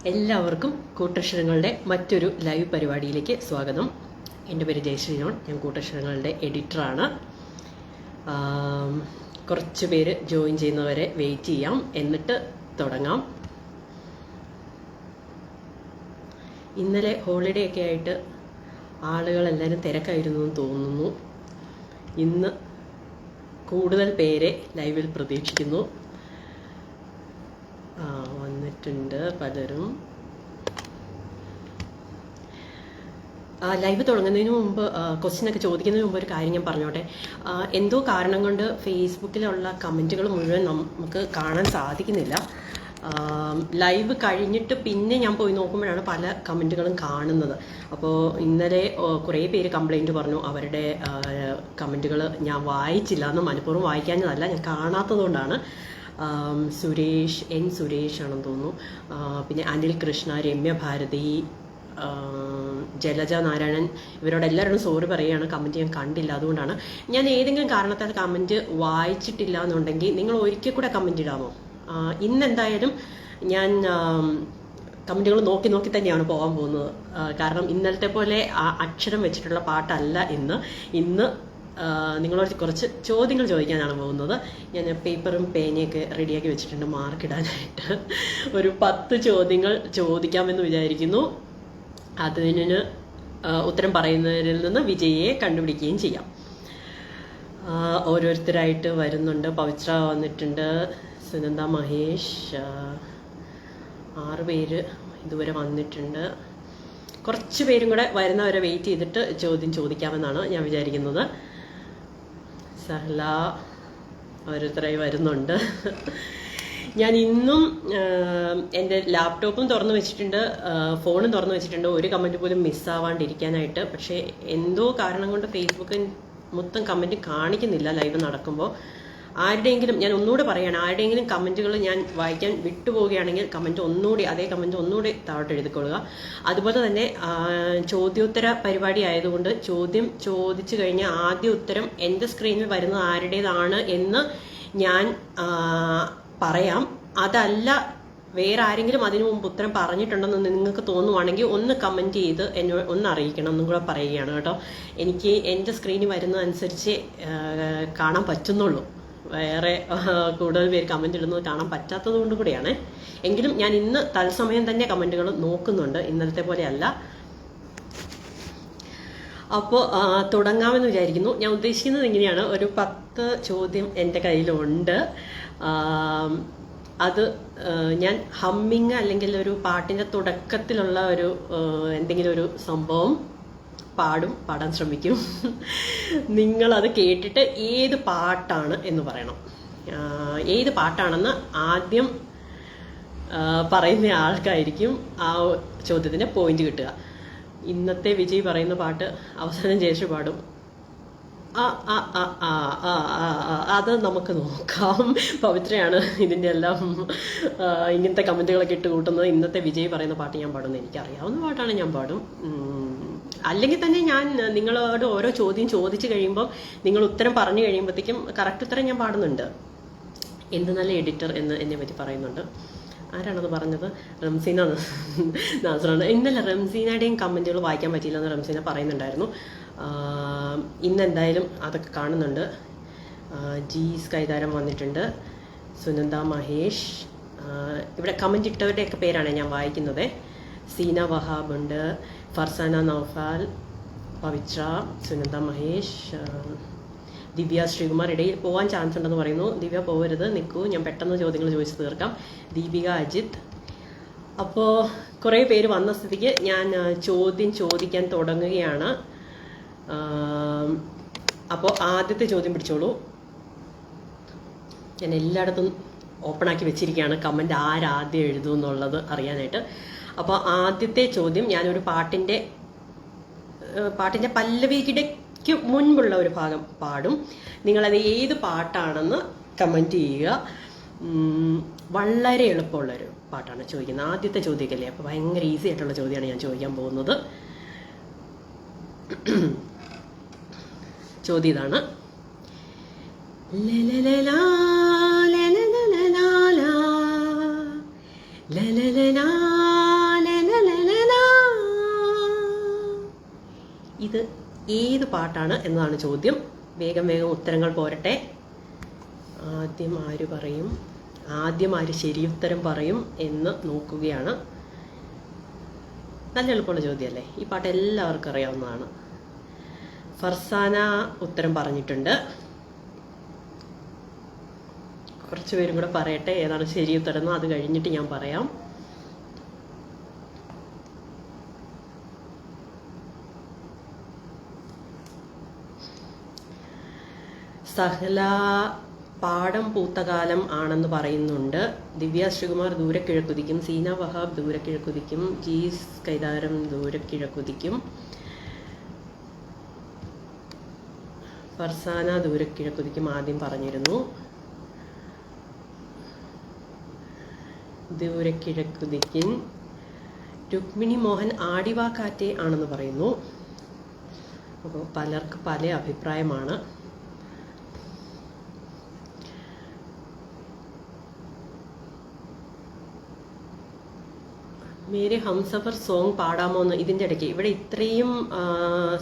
എല്ലാവർക്കും കൂട്ടക്ഷരങ്ങളുടെ മറ്റൊരു ലൈവ് പരിപാടിയിലേക്ക് സ്വാഗതം. എൻ്റെ പേര് ജയശ്രീ ജോൺ. ഞാൻ കൂട്ടക്ഷരങ്ങളുടെ എഡിറ്ററാണ്. കുറച്ച് പേര് ജോയിൻ ചെയ്യുന്നവരെ വെയിറ്റ് ചെയ്യാം, എന്നിട്ട് തുടങ്ങാം. ഇന്നലെ ഹോളിഡേ ഒക്കെ ആയിട്ട് ആളുകളെല്ലാവരും തിരക്കായിരുന്നു എന്ന് തോന്നുന്നു. ഇന്ന് കൂടുതൽ പേരെ ലൈവിൽ പ്രതീക്ഷിക്കുന്നു. വന്നിട്ടുണ്ട് പലരും. ലൈവ് തുടങ്ങുന്നതിന് മുമ്പ് ക്വസ്റ്റ്യനൊക്കെ ചോദിക്കുന്നതിന് മുമ്പ് ഒരു കാര്യം ഞാൻ പറഞ്ഞോട്ടെ. എന്തോ കാരണം കൊണ്ട് ഫേസ്ബുക്കിലുള്ള കമൻറ്റുകൾ മുഴുവൻ നമുക്ക് കാണാൻ സാധിക്കുന്നില്ല. ലൈവ് കഴിഞ്ഞിട്ട് പിന്നെ ഞാൻ പോയി നോക്കുമ്പോഴാണ് പല കമൻറ്റുകളും കാണുന്നത്. അപ്പോൾ ഇന്നലെ കുറേ പേര് കംപ്ലൈൻറ്റ് പറഞ്ഞു, അവരുടെ കമൻറ്റുകൾ ഞാൻ വായിച്ചില്ല. എന്ന് മനഃപൂർവ്വം വായിക്കാഞ്ഞതല്ല, ഞാൻ കാണാത്തതുകൊണ്ടാണ്. സുരേഷ് ആണെന്ന് തോന്നുന്നു. പിന്നെ അനിൽ കൃഷ്ണ, രമ്യ ഭാരതി, ജലജ നാരായണൻ, ഇവരോടെല്ലാവരോടും സോറി പറയുകയാണ്. കമൻറ്റ് ഞാൻ കണ്ടില്ല, അതുകൊണ്ടാണ്. ഞാൻ ഏതെങ്കിലും കാരണത്താൽ കമൻറ്റ് വായിച്ചിട്ടില്ല എന്നുണ്ടെങ്കിൽ നിങ്ങൾ ഒരിക്കൽ കൂടെ കമൻറ്റ് ഇടാമോ? ഇന്നെന്തായാലും ഞാൻ കമൻറ്റുകൾ നോക്കി നോക്കി തന്നെയാണ് പോകാൻ പോകുന്നത്. കാരണം ഇന്നലത്തെ പോലെ അക്ഷരം വെച്ചിട്ടുള്ള പാട്ടല്ല ഇന്ന് നിങ്ങളോട് കുറച്ച് ചോദ്യങ്ങൾ ചോദിക്കാനാണ് പോകുന്നത്. ഞാൻ പേപ്പറും പേനയൊക്കെ റെഡിയാക്കി വെച്ചിട്ടുണ്ട് മാർക്കിടാനായിട്ട്. ഒരു 10 ചോദ്യങ്ങൾ ചോദിക്കാമെന്ന് വിചാരിക്കുന്നു. അതിന് ഉത്തരം പറയുന്നവരിൽ നിന്ന് വിജയിയെ കണ്ടുപിടിക്കുകയും ചെയ്യാം. ഓരോരുത്തരായിട്ട് വരുന്നുണ്ട്. പവിത്ര വന്നിട്ടുണ്ട്, സുനന്ദ മഹേഷ്, 6 പേര് ഇതുവരെ വന്നിട്ടുണ്ട്. കുറച്ച് പേരും കൂടെ വരുന്നവരെ വെയിറ്റ് ചെയ്തിട്ട് ചോദ്യം ചോദിക്കാമെന്നാണ് ഞാൻ വിചാരിക്കുന്നത്. സഹല, ഓരോരുത്തരായി വരുന്നുണ്ട്. ഞാൻ ഇന്നും എൻ്റെ ലാപ്ടോപ്പും തുറന്നു വെച്ചിട്ടുണ്ട്, ഫോണും തുറന്നു വെച്ചിട്ടുണ്ട്, ഒരു കമൻറ്റ് പോലും മിസ്സാവാണ്ടിരിക്കാനായിട്ട്. പക്ഷേ എന്തോ കാരണം കൊണ്ട് ഫേസ്ബുക്കിൽ മൊത്തം കമൻറ്റ് കാണിക്കുന്നില്ല ലൈവ് നടക്കുമ്പോൾ. ആരുടെയെങ്കിലും, ഞാൻ ഒന്നുകൂടെ പറയുകയാണ്, ആരുടെയെങ്കിലും കമൻറ്റുകൾ ഞാൻ വായിക്കാൻ വിട്ടുപോവുകയാണെങ്കിൽ അതേ കമൻറ്റ് ഒന്നുകൂടി താഴോട്ട് എഴുതിക്കൊള്ളുക. അതുപോലെ തന്നെ ചോദ്യോത്തര പരിപാടി ആയതുകൊണ്ട് ചോദ്യം ചോദിച്ചു കഴിഞ്ഞാൽ ആദ്യ ഉത്തരം എൻ്റെ സ്ക്രീനിൽ വരുന്നത് ആരുടേതാണ് എന്ന് ഞാൻ പറയാം. അതല്ല വേറെ ആരെങ്കിലും അതിനു മുമ്പ് ഉത്തരം പറഞ്ഞിട്ടുണ്ടെന്ന് നിങ്ങൾക്ക് തോന്നുവാണെങ്കിൽ ഒന്ന് കമൻറ്റ് ചെയ്ത് എന്നെ ഒന്ന് അറിയിക്കണം, ഒന്നും കൂടെ പറയുകയാണ് കേട്ടോ. എനിക്ക് എൻ്റെ സ്ക്രീനിൽ വരുന്നതനുസരിച്ച് കാണാൻ പറ്റുന്നുള്ളൂ. വേറെ കൂടുതൽ പേര് കമൻറ്റ് ഇടുന്നത് കാണാൻ പറ്റാത്തത് കൊണ്ട് കൂടിയാണ്. എങ്കിലും ഞാൻ ഇന്ന് തത്സമയം തന്നെ കമൻറ്റുകൾ നോക്കുന്നുണ്ട്, ഇന്നലത്തെ പോലെ അല്ല. അപ്പോൾ തുടങ്ങാമെന്ന് വിചാരിക്കുന്നു. ഞാൻ ഉദ്ദേശിക്കുന്നത് ഇങ്ങനെയാണ്, ഒരു 10 ചോദ്യം എൻ്റെ കയ്യിലുണ്ട്. അത് ഞാൻ ഹമ്മിങ് അല്ലെങ്കിൽ ഒരു പാട്ടിൻ്റെ തുടക്കത്തിലുള്ള ഒരു എന്തെങ്കിലും ഒരു സംഭവം പാടാൻ ശ്രമിക്കും. നിങ്ങളത് കേട്ടിട്ട് ഏത് പാട്ടാണ് എന്ന് പറയണം. ഏത് പാട്ടാണെന്ന് ആദ്യം പറയുന്ന ആൾക്കായിരിക്കും ആ ചോദ്യത്തിന് പോയിന്റ് കിട്ടുക. ഇന്നത്തെ വിജയ് പറയുന്ന പാട്ട് അവസാനം ജയശ്രീ പാടും. അത് നമുക്ക് നോക്കാം. പവിത്രയാണ് ഇതിൻ്റെ എല്ലാം ഇങ്ങനത്തെ കമൻറ്റുകളൊക്കെ ഇട്ട് കൂട്ടുന്നത്. ഇന്നത്തെ വിജയ് പറയുന്ന പാട്ട് ഞാൻ പാടുന്നത് എനിക്കറിയാവുന്ന പാട്ടാണ്, ഞാൻ പാടും. അല്ലെങ്കിൽ തന്നെ ഞാൻ നിങ്ങളോട് ഓരോ ചോദ്യം ചോദിച്ചു കഴിയുമ്പോൾ നിങ്ങൾ ഉത്തരം പറഞ്ഞു കഴിയുമ്പോഴത്തേക്കും കറക്റ്റ് ഉത്തരം ഞാൻ പാടുന്നുണ്ട്. എന്ത് നല്ല എഡിറ്റർ എന്ന് എന്നെ പറ്റി പറയുന്നുണ്ട്. ആരാണത് പറഞ്ഞത്? റംസീന നാസറാണ്. ഇന്നലെ റംസീനയുടെയും കമൻറ്റുകൾ വായിക്കാൻ പറ്റിയില്ലെന്ന് റംസീന പറയുന്നുണ്ടായിരുന്നു. ഇന്നെന്തായാലും അതൊക്കെ കാണുന്നുണ്ട്. ജീസ് കൈതാരം വന്നിട്ടുണ്ട്, സുനന്ദ മഹേഷ്. ഇവിടെ കമൻറ്റ് ഇട്ടവരുടെയൊക്കെ പേരാണ് ഞാൻ വായിക്കുന്നത്. സീന വഹാബ് ഉണ്ട്, ഫർസാന നൗഫാൽ, പവിത്ര, സുനന്ദ മഹേഷ്, ദിവ്യ ശ്രീകുമാർ. ഇടയിൽ പോകാൻ ചാൻസ് ഉണ്ടെന്ന് പറയുന്നു. ദിവ്യ പോകരുത്, നിൽക്കൂ, ഞാൻ പെട്ടെന്ന് ചോദ്യങ്ങൾ ചോദിച്ച് തീർക്കാം. ദീപിക അജിത്ത്. അപ്പോൾ കുറേ പേര് വന്ന സ്ഥിതിക്ക് ഞാൻ ചോദ്യം ചോദിക്കാൻ തുടങ്ങുകയാണ്. അപ്പോൾ ആദ്യത്തെ ചോദ്യം പിടിച്ചോളൂ. ഞാൻ എല്ലായിടത്തും ഓപ്പണാക്കി വെച്ചിരിക്കുകയാണ് കമൻറ്റ് ആരാദ്യം എഴുതും എന്നുള്ളത് അറിയാനായിട്ട്. അപ്പോൾ ആദ്യത്തെ ചോദ്യം, ഞാനൊരു പാട്ടിൻ്റെ പല്ലവിക്ക് മുൻപുള്ള ഒരു ഭാഗം പാടും. നിങ്ങളത് ഏത് പാട്ടാണെന്ന് കമൻറ്റ് ചെയ്യുക. വളരെ എളുപ്പമുള്ളൊരു പാട്ടാണ് ചോദിക്കുന്നത്. ആദ്യത്തെ ചോദ്യമല്ലേ, അപ്പോൾ ഭയങ്കര ഈസി ആയിട്ടുള്ള ചോദ്യമാണ് ഞാൻ ചോദിക്കാൻ പോകുന്നത്. ചോദ്യം ഇതാണ്. La la la ഇത് ഏത് പാട്ടാണ് എന്നതാണ് ചോദ്യം. വേഗം വേഗം ഉത്തരങ്ങൾ പോരട്ടെ. ആദ്യം ആര് ശരിയുത്തരം പറയും എന്ന് നോക്കുകയാണ്. നല്ല എളുപ്പമുള്ള ചോദ്യമല്ലേ? ഈ പാട്ട് എല്ലാവർക്കും അറിയാവുന്നതാണ്. ഫർസാന ഉത്തരം പറഞ്ഞിട്ടുണ്ട്. കുറച്ച് പേരും കൂടെ പറയട്ടെ ഏതാണ് ശരിയുത്തരം എന്ന്. അത് കഴിഞ്ഞിട്ട് ഞാൻ പറയാം. സഹല പാടം പൂത്തകാലം ആണെന്ന് പറയുന്നുണ്ട്. ദിവ്യ ശ്രീകുമാർ ദൂരക്കിഴക്കുതിക്കും, സീന വഹാബ് ദൂരക്കിഴക്കുതിക്കും, ജീസ് കൈതാരം ദൂരക്കിഴക്കുതിക്കും, ഫർസാന ദൂരക്കിഴക്കുതിക്കും ആദ്യം പറഞ്ഞിരുന്നു. ദൂരക്കിഴക്കുതിക്കും. രുക്മിണി മോഹൻ ആടിവാക്കാറ്റെ ആണെന്ന് പറയുന്നു. അപ്പോൾ പലർക്ക് പല അഭിപ്രായമാണ്. മേരെ ഹംസഫർ സോങ് പാടാമോന്ന് ഇതിൻ്റെ ഇടയ്ക്ക് ഇവിടെ ഇത്രയും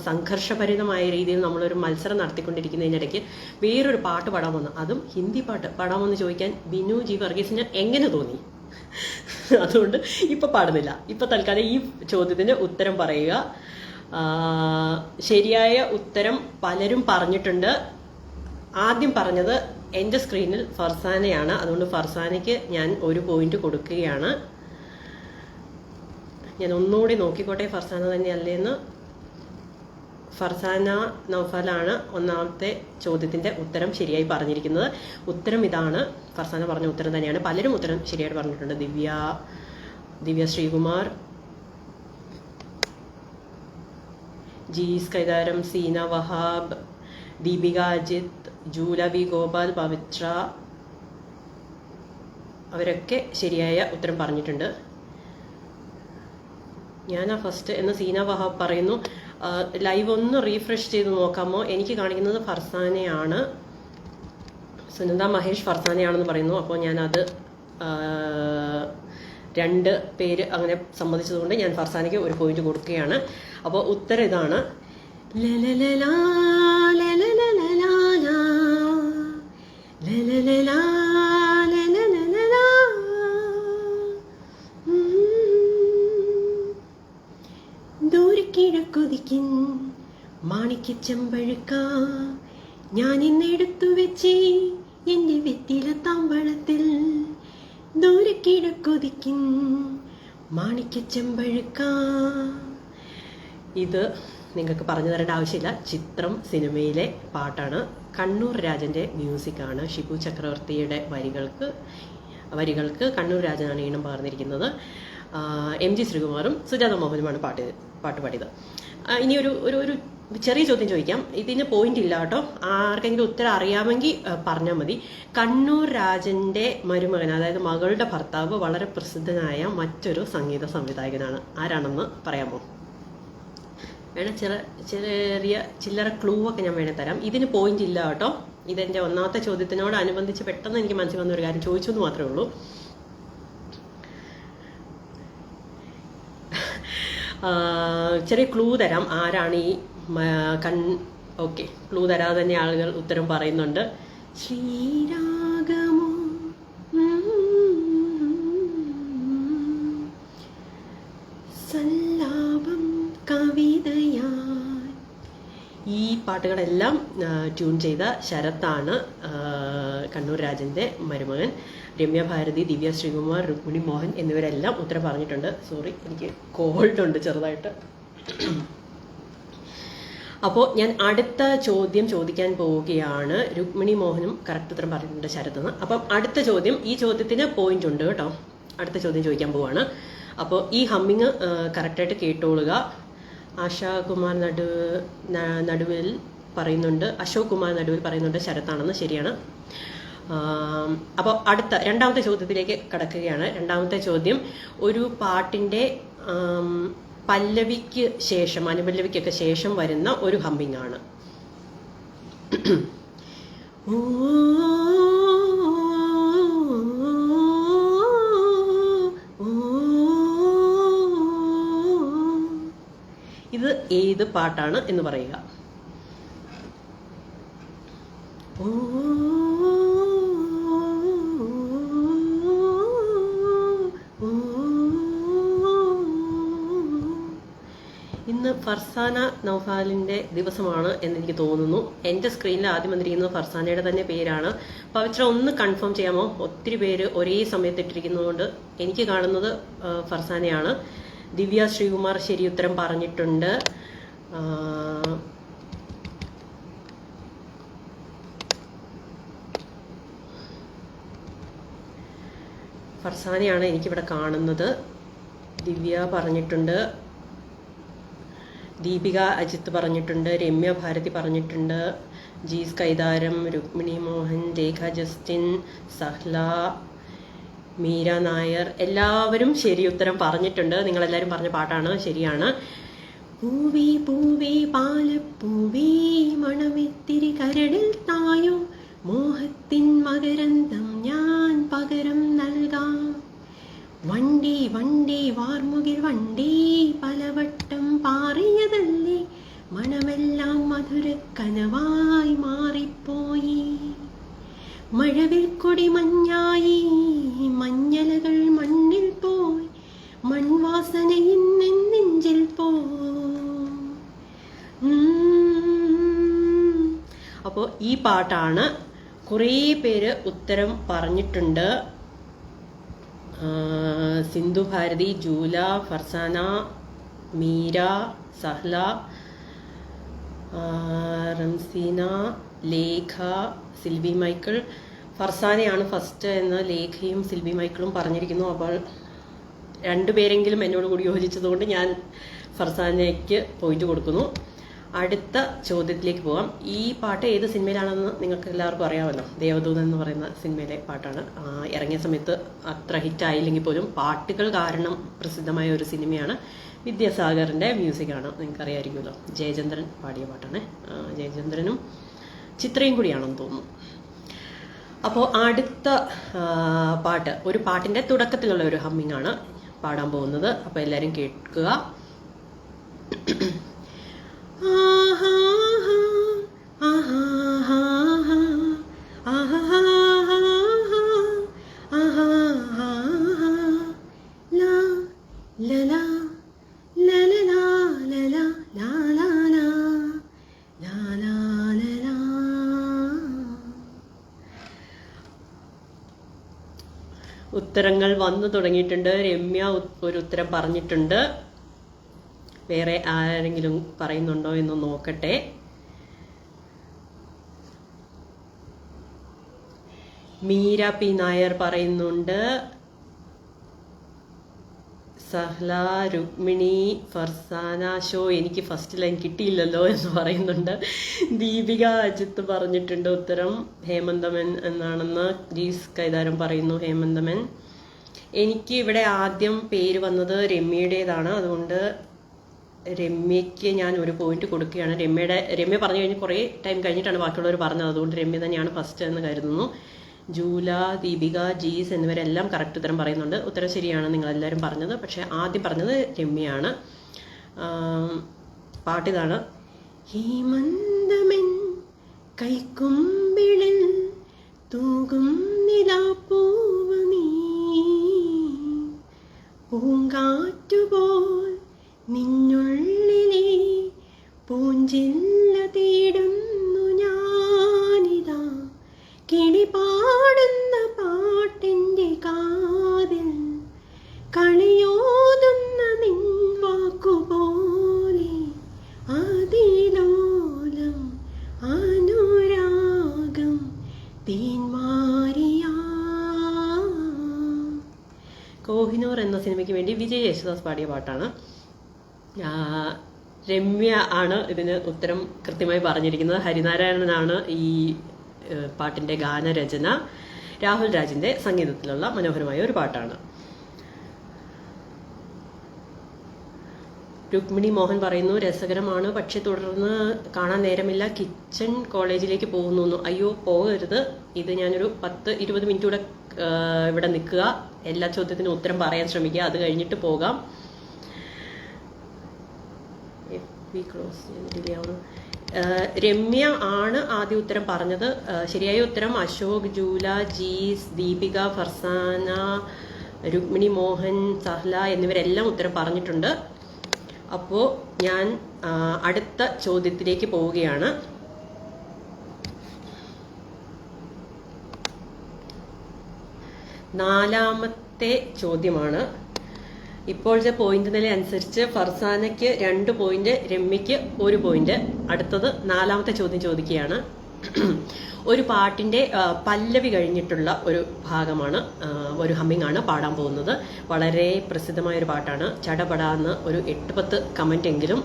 സംഘർഷഭരിതമായ രീതിയിൽ നമ്മളൊരു മത്സരം നടത്തിക്കൊണ്ടിരിക്കുന്നതിനിടയ്ക്ക് വേറൊരു പാട്ട് പാടാമോന്ന്, അതും ഹിന്ദി പാട്ട് പാടാമോന്ന് ചോദിക്കാൻ ബിനു ജി വർഗീസിന് എങ്ങനെ തോന്നി? അതുകൊണ്ട് ഇപ്പം പാടുന്നില്ല. ഇപ്പം തൽക്കാലം ഈ ചോദ്യത്തിന് ഉത്തരം പറയുക. ശരിയായ ഉത്തരം പലരും പറഞ്ഞിട്ടുണ്ട്. ആദ്യം പറഞ്ഞത് എൻ്റെ സ്ക്രീനിൽ ഫർസാനയാണ്. അതുകൊണ്ട് ഫർസാനയ്ക്ക് ഞാൻ 1 പോയിന്റ് കൊടുക്കുകയാണ്. ഞാൻ ഒന്നുകൂടി നോക്കിക്കോട്ടെ ഫർസാന തന്നെയല്ലേന്ന്. ഫർസാന നൗഫലാണ് ഒന്നാമത്തെ ചോദ്യത്തിൻ്റെ ഉത്തരം ശരിയായി പറഞ്ഞിരിക്കുന്നത്. ഉത്തരം ഇതാണ്. ഫർസാന പറഞ്ഞ ഉത്തരം തന്നെയാണ്. പലരും ഉത്തരം ശരിയായിട്ട് പറഞ്ഞിട്ടുണ്ട്. ദിവ്യ ശ്രീകുമാർ, ജീസ് കൈതാരം, സീന വഹാബ്, ദീപിക അജിത്ത്, ജൂലബി ഗോപാൽ, പവിത്ര, അവരൊക്കെ ശരിയായ ഉത്തരം പറഞ്ഞിട്ടുണ്ട്. ഞാനാ ഫസ്റ്റ് എന്ന് സീന വഹാബ് പറയുന്നു. ലൈവ് ഒന്ന് റീഫ്രഷ് ചെയ്ത് നോക്കാമോ? എനിക്ക് കാണിക്കുന്നത് ഫർസാനയാണ്. സുനന്ദ മഹേഷ് ഫർസാനയാണെന്ന് പറയുന്നു. അപ്പോൾ ഞാനത് 2 പേര് അങ്ങനെ സമ്മതിച്ചതുകൊണ്ട് ഞാൻ ഫർസാനയ്ക്ക് 1 പോയിന്റ് കൊടുക്കുകയാണ്. അപ്പോൾ ഉത്തരം ഇതാണ്. ദൂരക്കിഴക്കുതിക്കും മാണിക്യച്ചെമ്പഴുക്ക ഞാൻ ഇന്നെടുത്തു വെച്ചേ എൻ്റെ വെറ്റില താമ്പഴത്തിൽ. ദൂരക്കിഴക്കുതിക്കും മാണിക്യച്ചെമ്പഴുക്ക. ഇത് നിങ്ങൾക്ക് പറഞ്ഞു തരേണ്ട ആവശ്യമില്ല. ചിത്രം സിനിമയിലെ പാട്ടാണ്. കണ്ണൂർ രാജൻ്റെ മ്യൂസിക്കാണ്. ഷിബു ചക്രവർത്തിയുടെ വരികൾക്ക് കണ്ണൂർ രാജനാണ് ഈണം പകർന്നിരിക്കുന്നത്. MG ശ്രീകുമാറും സുജാത മോഹനുമാണ് പാട്ട് പാടിയത്. ഇനി ഒരു ചെറിയ ചോദ്യം ചോദിക്കാം. ഇതിന് പോയിന്റ് ഇല്ല കേട്ടോ. ആർക്കെങ്കിലും ഉത്തരം അറിയാമെങ്കിൽ പറഞ്ഞാൽ മതി. കണ്ണൂർ രാജൻ്റെ മരുമകൻ, അതായത് മകളുടെ ഭർത്താവ്, വളരെ പ്രസിദ്ധനായ മറ്റൊരു സംഗീത സംവിധായകനാണ്. ആരാണെന്ന് പറയാമോ? വേണേൽ ചെറിയ ചില്ലറ ക്ലൂ ഒക്കെ ഞാൻ വേണേൽ തരാം. ഇതിന് പോയിന്റ് ഇല്ല കേട്ടോ. ഇതെൻ്റെ ഒന്നാമത്തെ ചോദ്യത്തിനോട് അനുബന്ധിച്ച് പെട്ടെന്ന് എനിക്ക് മനസ്സിൽ വന്ന ഒരു കാര്യം ചോദിച്ചു എന്ന് മാത്രമേ ഉള്ളൂ. ചെറിയ ക്ലൂ തരാം. ആരാണ് ഈ ഓക്കെ, ക്ലൂ തരാതെ തന്നെ ആളുകൾ ഉത്തരം പറയുന്നുണ്ട്. ശ്രീരാഗമോ സല്ലാപം കവിതയാ. ഈ പാട്ടുകളെല്ലാം ട്യൂൺ ചെയ്ത ശരത്താണ് കണ്ണൂർ രാജൻ്റെ മരുമകൻ. രമ്യ ഭാരതി, ദിവ്യ ശ്രീകുമാർ, രുക്മിണി മോഹൻ എന്നിവരെല്ലാം ഉത്തരം പറഞ്ഞിട്ടുണ്ട്. സോറി, എനിക്ക് കോൾഡ് ഉണ്ട് ചെറുതായിട്ട്. അപ്പോൾ ഞാൻ അടുത്ത ചോദ്യം ചോദിക്കാൻ പോവുകയാണ്. രുക്മിണി മോഹനും കറക്റ്റ് ഉത്തരം പറഞ്ഞിട്ടുണ്ട്, ശരത്തെന്ന്. അപ്പം അടുത്ത ചോദ്യം, ഈ ചോദ്യത്തിന് പോയിന്റ് ഉണ്ട് കേട്ടോ. അടുത്ത ചോദ്യം ചോദിക്കാൻ പോവാണ്. അപ്പോൾ ഈ ഹമ്മിങ് കറക്റ്റായിട്ട് കേട്ടോളുക. ആശാകുമാർ നടുവിൽ പറയുന്നുണ്ട്, അശോക് കുമാർ നടുവിൽ പറയുന്നുണ്ട് ശരത്താണെന്ന്. ശരിയാണ്. അപ്പോൾ രണ്ടാമത്തെ ചോദ്യത്തിലേക്ക് കടക്കുകയാണ്. രണ്ടാമത്തെ ചോദ്യം ഒരു പാട്ടിൻ്റെ പല്ലവിക്ക് ശേഷം, അനുപല്ലവിക്കൊക്കെ ശേഷം വരുന്ന ഒരു ഹമ്മിങ് ആണ്. ഇത് ഏത് പാട്ടാണ് എന്ന് പറയുക. ഇന്ന് ഫർസാന നൗഫാലിൻ്റെ ദിവസമാണ് എന്നെനിക്ക് തോന്നുന്നു. എൻ്റെ സ്ക്രീനിൽ ആദ്യം വന്നിരിക്കുന്നത് ഫർസാനയുടെ തന്നെ പേരാണ്. പവിത്ര ഒന്ന് കൺഫേം ചെയ്യാമോ? ഒത്തിരി പേര് ഒരേ സമയത്ത് ഇട്ടിരിക്കുന്നതുകൊണ്ട് എനിക്ക് കാണുന്നത് ഫർസാനയാണ്. ദിവ്യ ശ്രീകുമാർ ശരി ഉത്തരം പറഞ്ഞിട്ടുണ്ട്. ഫർസാനയാണ് എനിക്കിവിടെ കാണുന്നത്. ദിവ്യ പറഞ്ഞിട്ടുണ്ട്, ദീപിക അജിത്ത് പറഞ്ഞിട്ടുണ്ട്, രമ്യ ഭാരതി പറഞ്ഞിട്ടുണ്ട്, ജീസ് കൈതാരം, രുക്മിണി മോഹൻ, രേഖ ജസ്റ്റിൻ, സഹ്ല, മീര നായർ എല്ലാവരും ശരി ഉത്തരം പറഞ്ഞിട്ടുണ്ട്. നിങ്ങളെല്ലാവരും പറഞ്ഞ പാട്ടാണ്, ശരിയാണ്. പൂവി പൂവി പാലപ്പൂവി മണമെത്തിരി കരടിൽ തായോ, മോഹത്തിൻ മകരന്തം ഞാൻ പകരം നൽകാം. വണ്ടി വണ്ടി വാർമുകിൽ വണ്ടി പലവട്ടം പാറിയതല്ലേ, മണമെല്ലാം മധുരക്കനവായി മാറിപ്പോയി. മഴവിൽ കൊടി മഞ്ഞായി മഞ്ഞലകൾ മണ്ണിൽ പോയി, മൺവാസനയിൻ നെഞ്ചിൽ പോ. അപ്പോൾ ഈ പാട്ടാണ്. കുറേ പേര് ഉത്തരം പറഞ്ഞിട്ടുണ്ട്. സിന്ധു ഭാരതി, ജൂല, ഫർസാന, മീര, സഹ്ല, റംസീന, ലേഖ, സിൽവി മൈക്കിൾ. ഫർസാനയാണ് ഫസ്റ്റ് എന്ന് ലേഖയും സിൽവി മൈക്കിളും പറഞ്ഞിരിക്കുന്നു. അപ്പോൾ രണ്ടുപേരെങ്കിലും എന്നോട് കൂടി യോജിച്ചതുകൊണ്ട് ഞാൻ ഫർസാനയ്ക്ക് പോയിന്റ് കൊടുക്കുന്നു. അടുത്ത ചോദ്യത്തിലേക്ക് പോകാം. ഈ പാട്ട് ഏത് സിനിമയിലാണെന്ന് നിങ്ങൾക്ക് എല്ലാവർക്കും അറിയാമല്ലോ. ദേവദൂതൻ എന്ന് പറയുന്ന സിനിമയിലെ പാട്ടാണ്. ഇറങ്ങിയ സമയത്ത് അത്ര ഹിറ്റായില്ലെങ്കിൽ പോലും പാട്ടുകൾ കാരണം പ്രസിദ്ധമായ ഒരു സിനിമയാണ്. വിദ്യാസാഗറിൻ്റെ മ്യൂസിക്കാണ്, നിങ്ങൾക്കറിയാമായിരിക്കുമല്ലോ. ജയചന്ദ്രൻ പാടിയ പാട്ടാണ്. ജയചന്ദ്രനും ചിത്രയും കൂടിയാണെന്ന് തോന്നുന്നു. അപ്പോൾ അടുത്ത പാട്ട് ഒരു പാട്ടിൻ്റെ തുടക്കത്തിലുള്ള ഒരു ഹമ്മിങ് ആണ് പാടാൻ പോകുന്നത്. അപ്പോൾ എല്ലാവരും കേൾക്കുക. ഉത്തരങ്ങൾ വന്നു തുടങ്ങിയിട്ടുണ്ട്. രമ്യ ഒരു ഉത്തരം പറഞ്ഞിട്ടുണ്ട്. വേറെ ആരെങ്കിലും പറയുന്നുണ്ടോ എന്ന് നോക്കട്ടെ. മീര പി നായർ പറയുന്നുണ്ട്. സഹ്ല, രുക്മിണി, ഫർസാന, ഷോ എനിക്ക് ഫസ്റ്റ് ലൈൻ കിട്ടിയില്ലല്ലോ എന്ന് പറയുന്നുണ്ട്. ദീപിക അജിത്ത് പറഞ്ഞിട്ടുണ്ട് ഉത്തരം ഹേമന്തമൻ എന്നാണെന്ന്. ജീസ് കൈതാരം പറയുന്നു ഹേമന്തമൻ. എനിക്ക് ഇവിടെ ആദ്യം പേര് വന്നത് രമ്യയുടേതാണ്, അതുകൊണ്ട് രമ്യയ്ക്ക് ഞാൻ ഒരു പോയിന്റ് കൊടുക്കുകയാണ്. രമ്യ പറഞ്ഞു കഴിഞ്ഞ് കുറേ ടൈം കഴിഞ്ഞിട്ടാണ് ബാക്കിയുള്ളവർ പറഞ്ഞത്, അതുകൊണ്ട് രമ്യ തന്നെയാണ് ഫസ്റ്റ് എന്ന് കരുതുന്നു. ജൂല, ദീപിക, ജീസ് എന്നിവരെല്ലാം കറക്റ്റ് ഉത്തരം പറയുന്നുണ്ട്. ഉത്തരം ശരിയാണ് നിങ്ങളെല്ലാവരും പറഞ്ഞത്. പക്ഷെ ആദ്യം പറഞ്ഞത് രമ്യയാണ്. പാട്ടിതാണ്. ഹേമന്തമൻ കൈക്കുമ്പിളിൽ തൂകും നിലാപ്പൂവ് നീ, പൂങ്കാറ്റുപോൽ നിന്നുള്ളിലെ പൂഞ്ചില്ല തേടുന്നു ഞാനിതാ, കിളി പാടുന്ന പാട്ടിൻ്റെ കാതിൽ കളിയോതുന്ന നിൻ വാക്കുപോലെ അതിലോലം അനുരാഗം തേന്മാരിയാ. കോഹിനൂർ എന്ന സിനിമയ്ക്ക് വേണ്ടി വിജയ് യേശുദാസ് പാടിയ പാട്ടാണ്. രമ്യ ആണ് ഇതിന് ഉത്തരം കൃത്യമായി പറഞ്ഞിരിക്കുന്നത്. ഹരിനാരായണനാണ് ഈ പാട്ടിൻ്റെ ഗാനരചന. രാഹുൽ രാജിൻ്റെ സംഗീതത്തിലുള്ള മനോഹരമായ ഒരു പാട്ടാണ്. രുക്മിണി മോഹൻ പറയുന്നു രസകരമാണ്, പക്ഷെ തുടർന്ന് കാണാൻ നേരമില്ല, കിച്ചൺ കോളേജിലേക്ക് പോകുന്നു. അയ്യോ പോകരുത്, ഇത് ഞാനൊരു 10-20 മിനിറ്റ് കൂടെ ഇവിടെ നിൽക്കുക, എല്ലാ ചോദ്യത്തിനും ഉത്തരം പറയാൻ ശ്രമിക്കുക, അത് കഴിഞ്ഞിട്ട് പോകാം. V close ചെയ്തിരിക്കാവുന്നു. രമ്യ ആണ് ആദ്യ ഉത്തരം പറഞ്ഞത്. ശരിയായ ഉത്തരം അശോക്, ജൂല, ജീസ്, ദീപിക, ഫർസാന, രുക്മിണി മോഹൻ, സഹ്ല എന്നിവരെല്ലാം ഉത്തരം പറഞ്ഞിട്ടുണ്ട്. അപ്പോൾ ഞാൻ അടുത്ത ചോദ്യത്തിലേക്ക് പോവുകയാണ്. നാലാമത്തെ ചോദ്യമാണ്. ഇപ്പോഴത്തെ പോയിന്റ് നില അനുസരിച്ച് ഫർസാനയ്ക്ക് 2 പോയിന്റ്, രമ്യയ്ക്ക് 1 പോയിന്റ്. അടുത്തത് നാലാമത്തെ ചോദ്യം ചോദിക്കുകയാണ്. ഒരു പാട്ടിന്റെ പല്ലവി കഴിഞ്ഞിട്ടുള്ള ഒരു ഭാഗമാണ്, ഒരു ഹമ്മിങ് ആണ് പാടാൻ പോകുന്നത്. വളരെ പ്രസിദ്ധമായ ഒരു പാട്ടാണ്. ചടപടാന്ന് ഒരു 8-10 കമന്റ് എങ്കിലും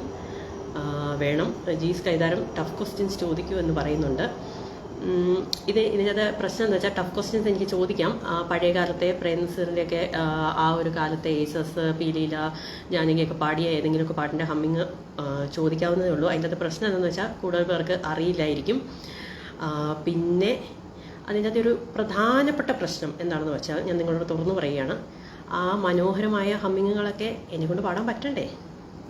വേണം. ജീസ് കൈതാരം ടഫ് ക്വസ്റ്റ്യൻസ് ചോദിക്കൂ എന്ന് പറയുന്നുണ്ട്. ഇതിനകത്ത് പ്രശ്നം എന്ന് വെച്ചാൽ ടഫ് ക്വസ്റ്റ്യൻസ് എനിക്ക് ചോദിക്കാം. പഴയ കാലത്തെ പ്രേംനസീറിൻ്റെയൊക്കെ ആ ഒരു കാലത്തെ ഏസസ്, പീലീല, ജാനകിയൊക്കെ പാടിയ ഏതെങ്കിലുമൊക്കെ പാട്ടിൻ്റെ ഹമ്മിങ് ചോദിക്കാവുന്നതേ ഉള്ളൂ. അതിൻ്റെ അകത്ത് പ്രശ്നം എന്താണെന്ന് വെച്ചാൽ കൂടുതൽ പേർക്ക് അറിയില്ലായിരിക്കും. പിന്നെ അതിൻ്റെ അകത്ത് ഒരു പ്രധാനപ്പെട്ട പ്രശ്നം എന്താണെന്ന് വെച്ചാൽ ഞാൻ നിങ്ങളോട് തുറന്നു പറയുകയാണ്. ആ മനോഹരമായ ഹമ്മിങ്ങുകളൊക്കെ എന്നെക്കൊണ്ട് പാടാൻ പറ്റണ്ടേ?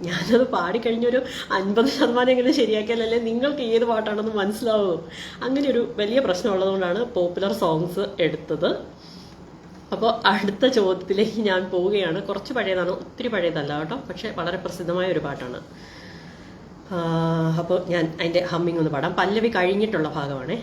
ഞാനത് പാടിക്കഴിഞ്ഞൊരു 50% ശരിയാക്കിയാലല്ലേ നിങ്ങൾക്ക് ഏത് പാട്ടാണെന്ന് മനസ്സിലാവൂ. അങ്ങനെ ഒരു വലിയ പ്രശ്നമുള്ളതുകൊണ്ടാണ് പോപ്പുലർ സോങ്സ് എടുത്തത്. അപ്പോൾ അടുത്ത ചോദ്യത്തിലേക്ക് ഞാൻ പോവുകയാണ്. കുറച്ച് പഴയതാണ്, ഒത്തിരി പഴയതല്ല കേട്ടോ, പക്ഷെ വളരെ പ്രസിദ്ധമായ ഒരു പാട്ടാണ്. അപ്പോൾ ഞാൻ അതിൻ്റെ ഹമ്മിങ് ഒന്ന് പാടാം. പല്ലവി കഴിഞ്ഞിട്ടുള്ള ഭാഗമാണേ.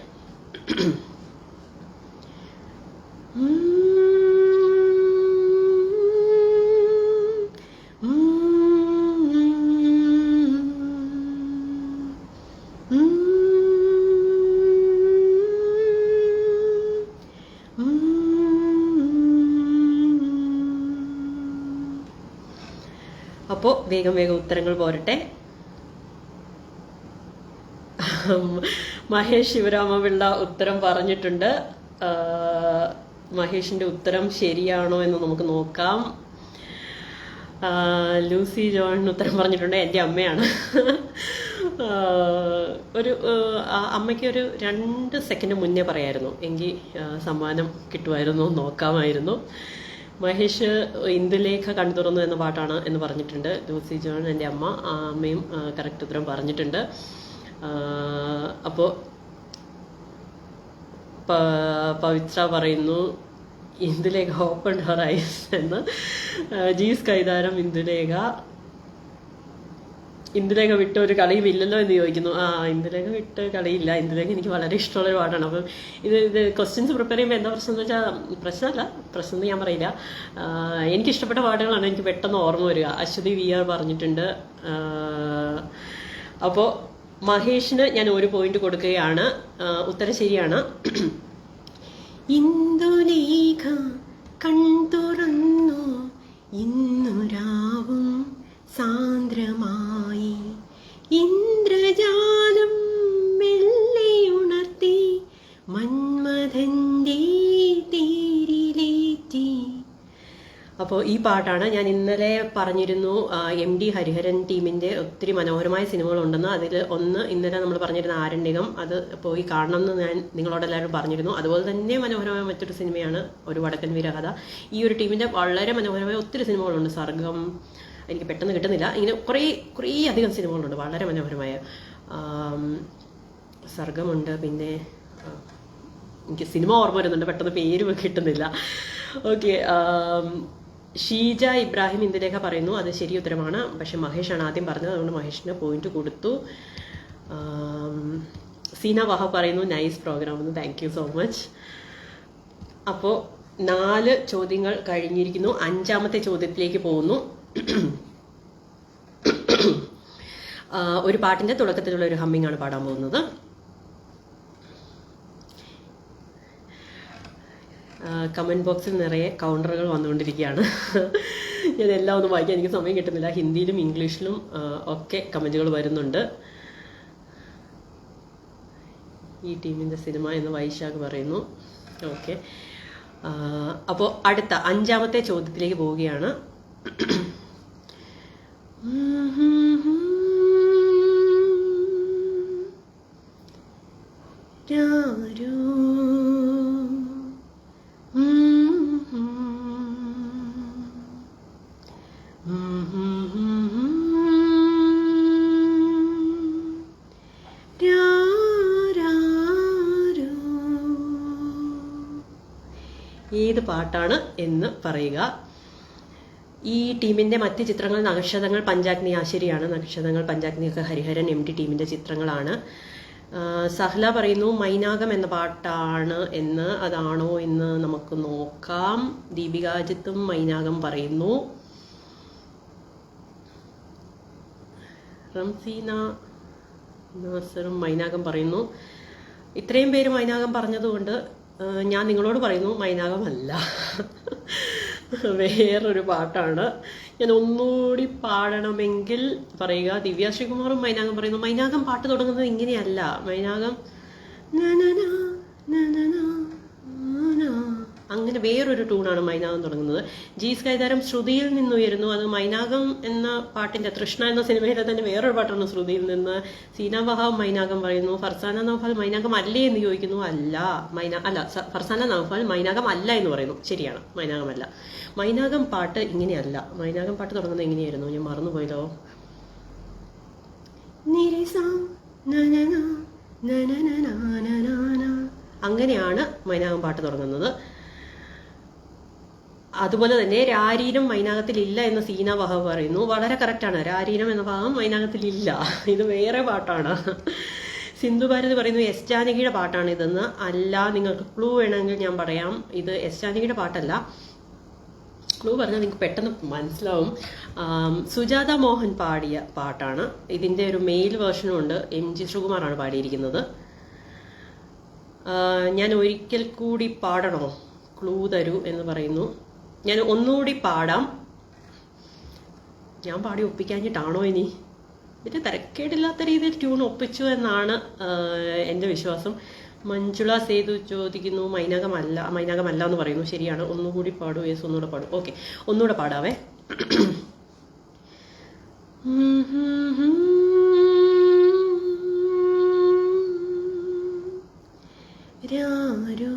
അപ്പോൾ വേഗം ഉത്തരങ്ങൾ പോരട്ടെ. മഹേഷ് ശിവരാമപിള്ള ഉത്തരം പറഞ്ഞിട്ടുണ്ട്. മഹേഷിന്റെ ഉത്തരം ശരിയാണോ എന്ന് നമുക്ക് നോക്കാം. ലൂസി ജോൺ ഉത്തരം പറഞ്ഞിട്ടുണ്ട്. എൻ്റെ അമ്മയാണ്. ഒരു അമ്മയ്ക്ക് ഒരു 2 സെക്കൻഡ് മുന്നേ പറയായിരുന്നു, എങ്കിൽ സമ്മാനം കിട്ടുമായിരുന്നു, നോക്കാമായിരുന്നു. മഹേഷ് ഇന്ദുലേഖ കണ്ണു തുറന്നു എന്ന പാട്ടാണ് എന്ന് പറഞ്ഞിട്ടുണ്ട്. ലൂസി ജോൺ എൻ്റെ അമ്മ, അമ്മയും കറക്റ്റ് ഉത്തരം പറഞ്ഞിട്ടുണ്ട്. അപ്പോൾ പവിത്ര പറയുന്നു ഇന്ദുലേഖ ഓപ്പൺ ഹർ ഐസ് എന്ന്. ജീസ് കൈതാരം ഇന്ദുലേഖ വിട്ട ഒരു കളിയും ഇല്ലല്ലോ എന്ന് ചോദിക്കുന്നു. ഇന്ദുലേഖ വിട്ട് കളിയില്ല. ഇന്ദുലേഖ എനിക്ക് വളരെ ഇഷ്ടമുള്ളൊരു പാട്ടാണ്. അപ്പം ഇത് ക്വസ്റ്റ്യൻസ് പ്രിപ്പയർ ചെയ്യുമ്പോൾ എന്താ പ്രശ്നം എന്ന് വെച്ചാൽ പ്രശ്നം ഞാൻ പറയില്ല, എനിക്കിഷ്ടപ്പെട്ട പാട്ടുകളാണ് എനിക്ക് പെട്ടെന്ന് ഓർമ്മ വരിക. അശ്വതി VR പറഞ്ഞിട്ടുണ്ട്. അപ്പോൾ മഹേഷിന് ഞാൻ 1 പോയിന്റ് കൊടുക്കുകയാണ്. ഉത്തരം ശരിയാണ്. ഇന്ദുലേഖ കൺതുറന്നു ഇന്നു രാവും സാന്ദ്രമായി ഇന്ദ്രജാലം മെല്ലെയുണർത്തി മന്മഥന്റെ തേരിലേറ്റി. അപ്പോൾ ഈ പാട്ടാണ്. ഞാൻ ഇന്നലെ പറഞ്ഞിരുന്നു MD ഹരിഹരൻ ടീമിൻ്റെ ഒത്തിരി മനോഹരമായ സിനിമകളുണ്ടെന്ന്. അതിൽ ഒന്ന് ഇന്നലെ നമ്മൾ പറഞ്ഞിരുന്ന ആരണ്യകം, അത് പോയി കാണണം എന്ന് ഞാൻ നിങ്ങളോടെല്ലാവരും പറഞ്ഞിരുന്നു. അതുപോലെ തന്നെ മനോഹരമായ മറ്റൊരു സിനിമയാണ് ഒരു വടക്കൻ വീരകഥ. ഈ ഒരു ടീമിൻ്റെ വളരെ മനോഹരമായ ഒത്തിരി സിനിമകളുണ്ട്. സർഗം എനിക്ക് പെട്ടെന്ന് കിട്ടുന്നില്ല. ഇങ്ങനെ കുറേ അധികം സിനിമകളുണ്ട് വളരെ മനോഹരമായ. സർഗമുണ്ട്, പിന്നെ എനിക്ക് സിനിമ ഓർമ്മ വരുന്നുണ്ട്, പെട്ടെന്ന് പേര് കിട്ടുന്നില്ല. ഓക്കെ. ഷീജ ഇബ്രാഹിം ഇന്ദുലേഖ പറയുന്നു, അത് ശരി ഉത്തരമാണ്. പക്ഷെ മഹേഷാണ് ആദ്യം പറഞ്ഞത്, അതുകൊണ്ട് മഹേഷിന് പോയിന്റ് കൊടുത്തു. സീന വഹബ് പറയുന്നു നൈസ് പ്രോഗ്രാം എന്ന്. Thank you so much. അപ്പോൾ 4 ചോദ്യങ്ങൾ കഴിഞ്ഞിരിക്കുന്നു. 5ാമത്തെ ചോദ്യത്തിലേക്ക് പോകുന്നു. ഒരു പാട്ടിന്റെ തുടക്കത്തിലുള്ള ഒരു ഹമ്മിങ് ആണ് പാടാൻ പോകുന്നത്. കമന്റ് ബോക്സിൽ നിറയെ കൗണ്ടറുകൾ വന്നുകൊണ്ടിരിക്കുകയാണ്. ഞാൻ എല്ലാം ഒന്നും വായിക്കാൻ എനിക്ക് സമയം കിട്ടുന്നില്ല. ഹിന്ദിയിലും ഇംഗ്ലീഷിലും ഒക്കെ കമന്റുകൾ വരുന്നുണ്ട്. ഈ ടീമിന്റെ സിനിമ എന്ന് വൈശാഖ് പറയുന്നു. ഓക്കെ. അപ്പോൾ അടുത്ത 5ാമത്തെ ചോദ്യത്തിലേക്ക് പോവുകയാണ്. ഏത് പാട്ടാണ് എന്ന് പറയുക. ഈ ടീമിന്റെ മറ്റ് ചിത്രങ്ങൾ നക്ഷതങ്ങൾ, പഞ്ചാഗ്നി. ശരിയാണ്, നക്ഷതങ്ങൾ, പഞ്ചാഗ്നിയൊക്കെ ഹരിഹരൻ MD ടീമിന്റെ ചിത്രങ്ങളാണ്. സഹ്ല പറയുന്നു മൈനാകം എന്ന പാട്ടാണ് എന്ന്. അതാണോ എന്ന് നമുക്ക് നോക്കാം. ദീപികാജിത്തും മൈനാകം പറയുന്നു. റംസീന നാസറും മൈനാകം പറയുന്നു. ഇത്രയും പേര് മൈനാകം പറഞ്ഞതുകൊണ്ട് ഞാൻ നിങ്ങളോട് പറയുന്നു മൈനാകമല്ല, വേറൊരു പാട്ടാണ്. ഞാൻ ഒന്നുകൂടി പാടണമെങ്കിൽ പറയുക. ദിവ്യ ശ്രീകുമാറും മൈനാകം പറയുന്നു. മൈനാകം പാട്ട് തുടങ്ങുന്നത് ഇങ്ങനെയല്ല. മൈനാകം അങ്ങനെ വേറൊരു ടൂണാണ് മൈനാകം തുടങ്ങുന്നത്. ജി സ്കൈതാരം ശ്രുതിയിൽ നിന്നുയരുന്നു. അത് മൈനാകം എന്ന പാട്ടിന്റെ, തൃഷ്ണ എന്ന സിനിമയിലെ തന്നെ വേറൊരു പാട്ടാണ് ശ്രുതിയിൽ നിന്ന്. സീന വഹാബ് മൈനാകം പറയുന്നു. ഫർസാന നൗഫാൽ മൈനാകം അല്ലേ എന്ന് ചോദിക്കുന്നു. അല്ല, ഫർസാന നൗഫാൽ മൈനാകം അല്ല എന്ന് പറയുന്നു. ശരിയാണ്, മൈനാകമല്ല. മൈനാകം പാട്ട് ഇങ്ങനെയല്ല. മൈനാകം പാട്ട് തുടങ്ങുന്നത് എങ്ങനെയായിരുന്നു? ഞാൻ മറന്നുപോയല്ലോ. അങ്ങനെയാണ് മൈനാകം പാട്ട് തുടങ്ങുന്നത്. അതുപോലെ തന്നെ രാരീരം മൈനാകത്തിലില്ല എന്ന് സീന വഹാബ് പറയുന്നു. വളരെ കറക്റ്റാണ്. രാരീരം എന്ന ഭാഗം മൈനാകത്തിലില്ല. ഇത് വേറെ പാട്ടാണ്. സിന്ധു ഭാരതി പറയുന്നു എസ് ജാനകിയുടെ പാട്ടാണ് ഇതെന്ന്. അല്ല, നിങ്ങൾക്ക് ക്ലൂ വേണമെങ്കിൽ ഞാൻ പറയാം. ഇത് എസ് ജാനകിയുടെ പാട്ടല്ല. ക്ലൂ പറഞ്ഞാൽ നിങ്ങൾക്ക് പെട്ടെന്ന് മനസ്സിലാവും. സുജാത മോഹൻ പാടിയ പാട്ടാണ്. ഇതിൻ്റെ ഒരു മെയിൽ വേർഷനും ഉണ്ട്. MG ശ്രീകുമാറാണ് പാടിയിരിക്കുന്നത്. ഞാൻ ഒരിക്കൽ കൂടി പാടണോ? ക്ലൂ തരൂ എന്ന് പറയുന്നു. ഞാൻ ഒന്നുകൂടി പാടാം. ഞാൻ പാടി ഒപ്പിക്കാഞ്ഞിട്ടാണോ ഇനി? ഇതിന് തിരക്കേടില്ലാത്ത രീതിയിൽ ട്യൂൺ ഒപ്പിച്ചു എന്നാണ് എൻ്റെ വിശ്വാസം. മഞ്ജുള സേതു ചോദിക്കുന്നു മൈനാകമല്ല എന്ന് പറയുന്നു. ശരിയാണ്. ഒന്നുകൂടി പാടൂ. യെസ്, ഒന്നുകൂടെ പാടൂ. ഓക്കെ, ഒന്നുകൂടെ പാടാവേ. രാരോ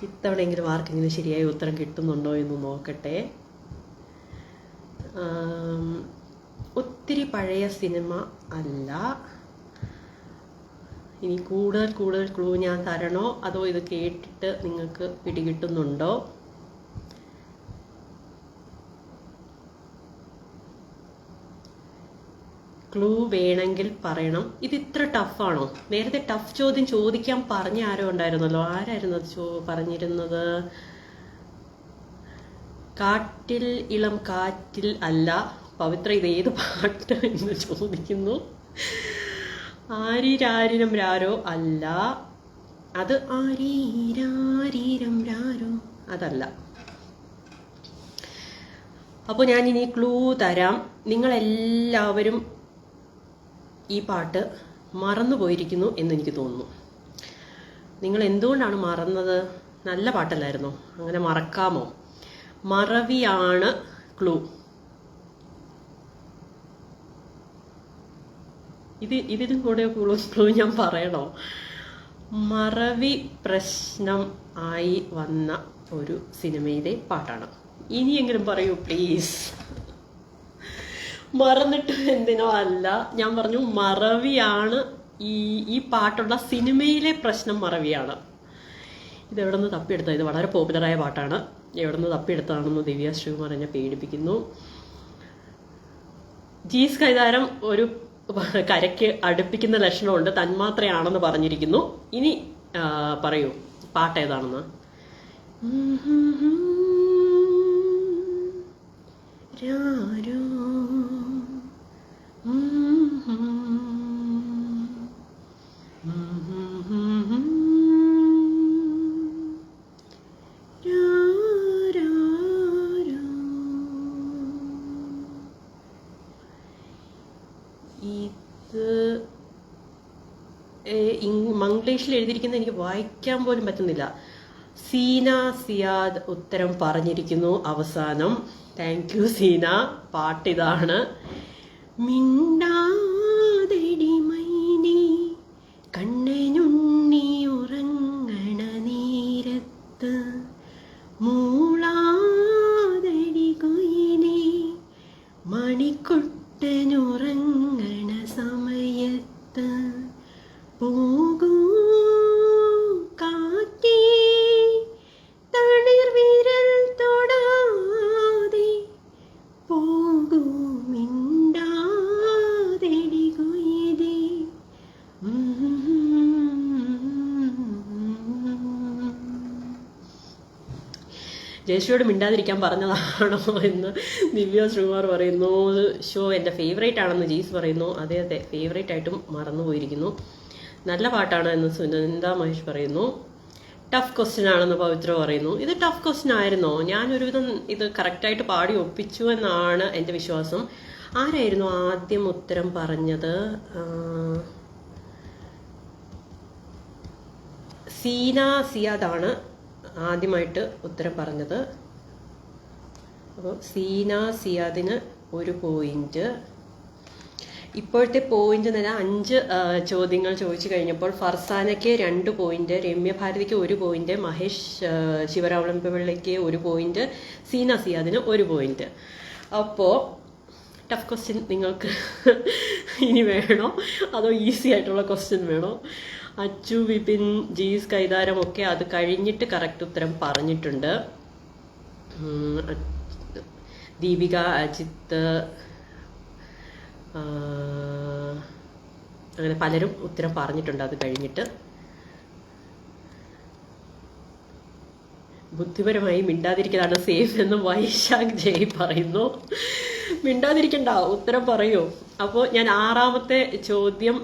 ഇത്തവണയെങ്കിലും ആർക്കെങ്കിലും ശരിയായ ഉത്തരം കിട്ടുന്നുണ്ടോ എന്ന് നോക്കട്ടെ. ഒത്തിരി പഴയ സിനിമ അല്ല. ഇനി കൂടുതൽ ക്ലൂ ഞാൻ തരണോ അതോ ഇത് കേട്ടിട്ട് നിങ്ങൾക്ക് പിടികിട്ടുന്നുണ്ടോ? ക്ലൂ വേണമെങ്കിൽ പറയണം. ഇത് ഇത്ര ടഫാണോ? നേരത്തെ ടഫ് ചോദ്യം ചോദിക്കാൻ പറഞ്ഞ ആരോ ഉണ്ടായിരുന്നല്ലോ. ആരായിരുന്നു അത് പറഞ്ഞിരുന്നത്? കാറ്റിൽ ഇളം കാറ്റിൽ അല്ല. പവിത്ര ഇത് ഏത് പാട്ട് എന്ന് ചോദിക്കുന്നു. ആരീരാരിരം രാരോ അല്ല. അത് ആരീരാരിരം രാരോ അതല്ല. അപ്പോൾ ഞാൻ ഇനി ക്ലൂ തരാം. നിങ്ങളെല്ലാവരും ഈ പാട്ട് മറന്നുപോയിരിക്കുന്നു എന്നെനിക്ക് തോന്നുന്നു. നിങ്ങൾ എന്തുകൊണ്ടാണ് മറന്നത്? നല്ല പാട്ടല്ലായിരുന്നോ? അങ്ങനെ മറക്കാമോ? മറവിയാണ് ക്ലൂ. ഇതിനും കൂടെ ക്ലൂ ഞാൻ പറയണോ? മറവി പ്രശ്നം ആയി വന്ന ഒരു സിനിമയിലെ പാട്ടാണ്. ഇനിയെങ്കിലും പറയൂ പ്ലീസ്. മറന്നിട്ട് എന്തിനോ അല്ല, ഞാൻ പറഞ്ഞു മറവിയാണ്. ഈ പാട്ടുള്ള സിനിമയിലെ പ്രശ്നം മറവിയാണ്. ഇത് എവിടെ നിന്ന് തപ്പിയെടുത്ത? ഇത് വളരെ പോപ്പുലറായ പാട്ടാണ്. എവിടെ നിന്ന് തപ്പിയെടുത്താണെന്ന് ദിവ്യ ശ്രീകുമാർ എന്നെ പേടിപ്പിക്കുന്നു. ജി സ്കൈതാരം ഒരു കരയ്ക്ക് അടുപ്പിക്കുന്ന ലക്ഷണമുണ്ട്, തന്മാത്രയാണെന്ന് പറഞ്ഞിരിക്കുന്നു. ഇനി പറയൂ പാട്ട് ഏതാണെന്ന്. രാരോ മംഗ്ലീഷിൽ എഴുതിയിരിക്കുന്നത് എനിക്ക് വായിക്കാൻ പോലും പറ്റുന്നില്ല. സീന സിയാദ് ഉത്തരം പറഞ്ഞിരിക്കുന്നു അവസാനം. Thank you Seena. പാട്ടിതാണ്. മിണ്ടാതെടി മൈനി കണ്ണനുണ്ണി ഉറങ്ങണ നേരത്ത് ജയശ്രീയോട് മിണ്ടാതിരിക്കാൻ പറഞ്ഞതാണോ എന്ന് ദിവ്യ ശ്രീകുമാർ പറയുന്നു. ഷോ എൻ്റെ ഫേവറേറ്റ് ആണെന്ന് ജീസ് പറയുന്നു. അതെ അതെ, ഫേവറേറ്റ് ആയിട്ടും മറന്നുപോയിരിക്കുന്നു. നല്ല പാട്ടാണ് എന്ന് സുനന്ദ മഹേഷ് പറയുന്നു. ടഫ് ക്വസ്റ്റ്യൻ ആണെന്ന് പവിത്ര പറയുന്നു. ഇത് ടഫ് ക്വസ്റ്റ്യൻ ആയിരുന്നോ? ഞാനൊരുവിധം ഇത് കറക്റ്റായിട്ട് പാടി ഒപ്പിച്ചു എന്നാണ് എൻ്റെ വിശ്വാസം. ആരായിരുന്നു ആദ്യം ഉത്തരം പറഞ്ഞത്? സീന സിയാദാണ് ആദ്യമായിട്ട് ഉത്തരം പറഞ്ഞത്. അപ്പോൾ സീന സിയാദിന് 1 പോയിന്റ്. ഇപ്പോഴത്തെ പോയിന്റ് നില 5 ചോദ്യങ്ങൾ ചോദിച്ചു കഴിഞ്ഞപ്പോൾ ഫർസാനയ്ക്ക് 2 പോയിന്റ്, രമ്യ ഭാരതിക്ക് 1 പോയിന്റ്, മഹേഷ് ശിവരാമപിള്ളയ്ക്ക് 1 പോയിന്റ്, സീന സിയാദിന് 1 പോയിന്റ്. അപ്പോൾ ടഫ് ക്വസ്റ്റ്യൻ നിങ്ങൾക്ക് ഇനി വേണോ അതോ ഈസി ആയിട്ടുള്ള ക്വസ്റ്റ്യൻ വേണോ? അച്ചു, വിപിൻ, ജീസ്, കൈതാരമൊക്കെ അത് കഴിഞ്ഞിട്ട് കറക്റ്റ് ഉത്തരം പറഞ്ഞിട്ടുണ്ട്. ദീപിക, അജിത്ത്, അങ്ങനെ പലരും ഉത്തരം പറഞ്ഞിട്ടുണ്ട് അത് കഴിഞ്ഞിട്ട്. ബുദ്ധിപരമായി മിണ്ടാതിരിക്കുന്നതാണ് സേഫ് എന്ന് വൈശാഖ് ജയ് പറയുന്നു. മിണ്ടാതിരിക്കണ്ട, ഉത്തരം പറയൂ. അപ്പോൾ ഞാൻ 6ാമത്തെ ചോദ്യം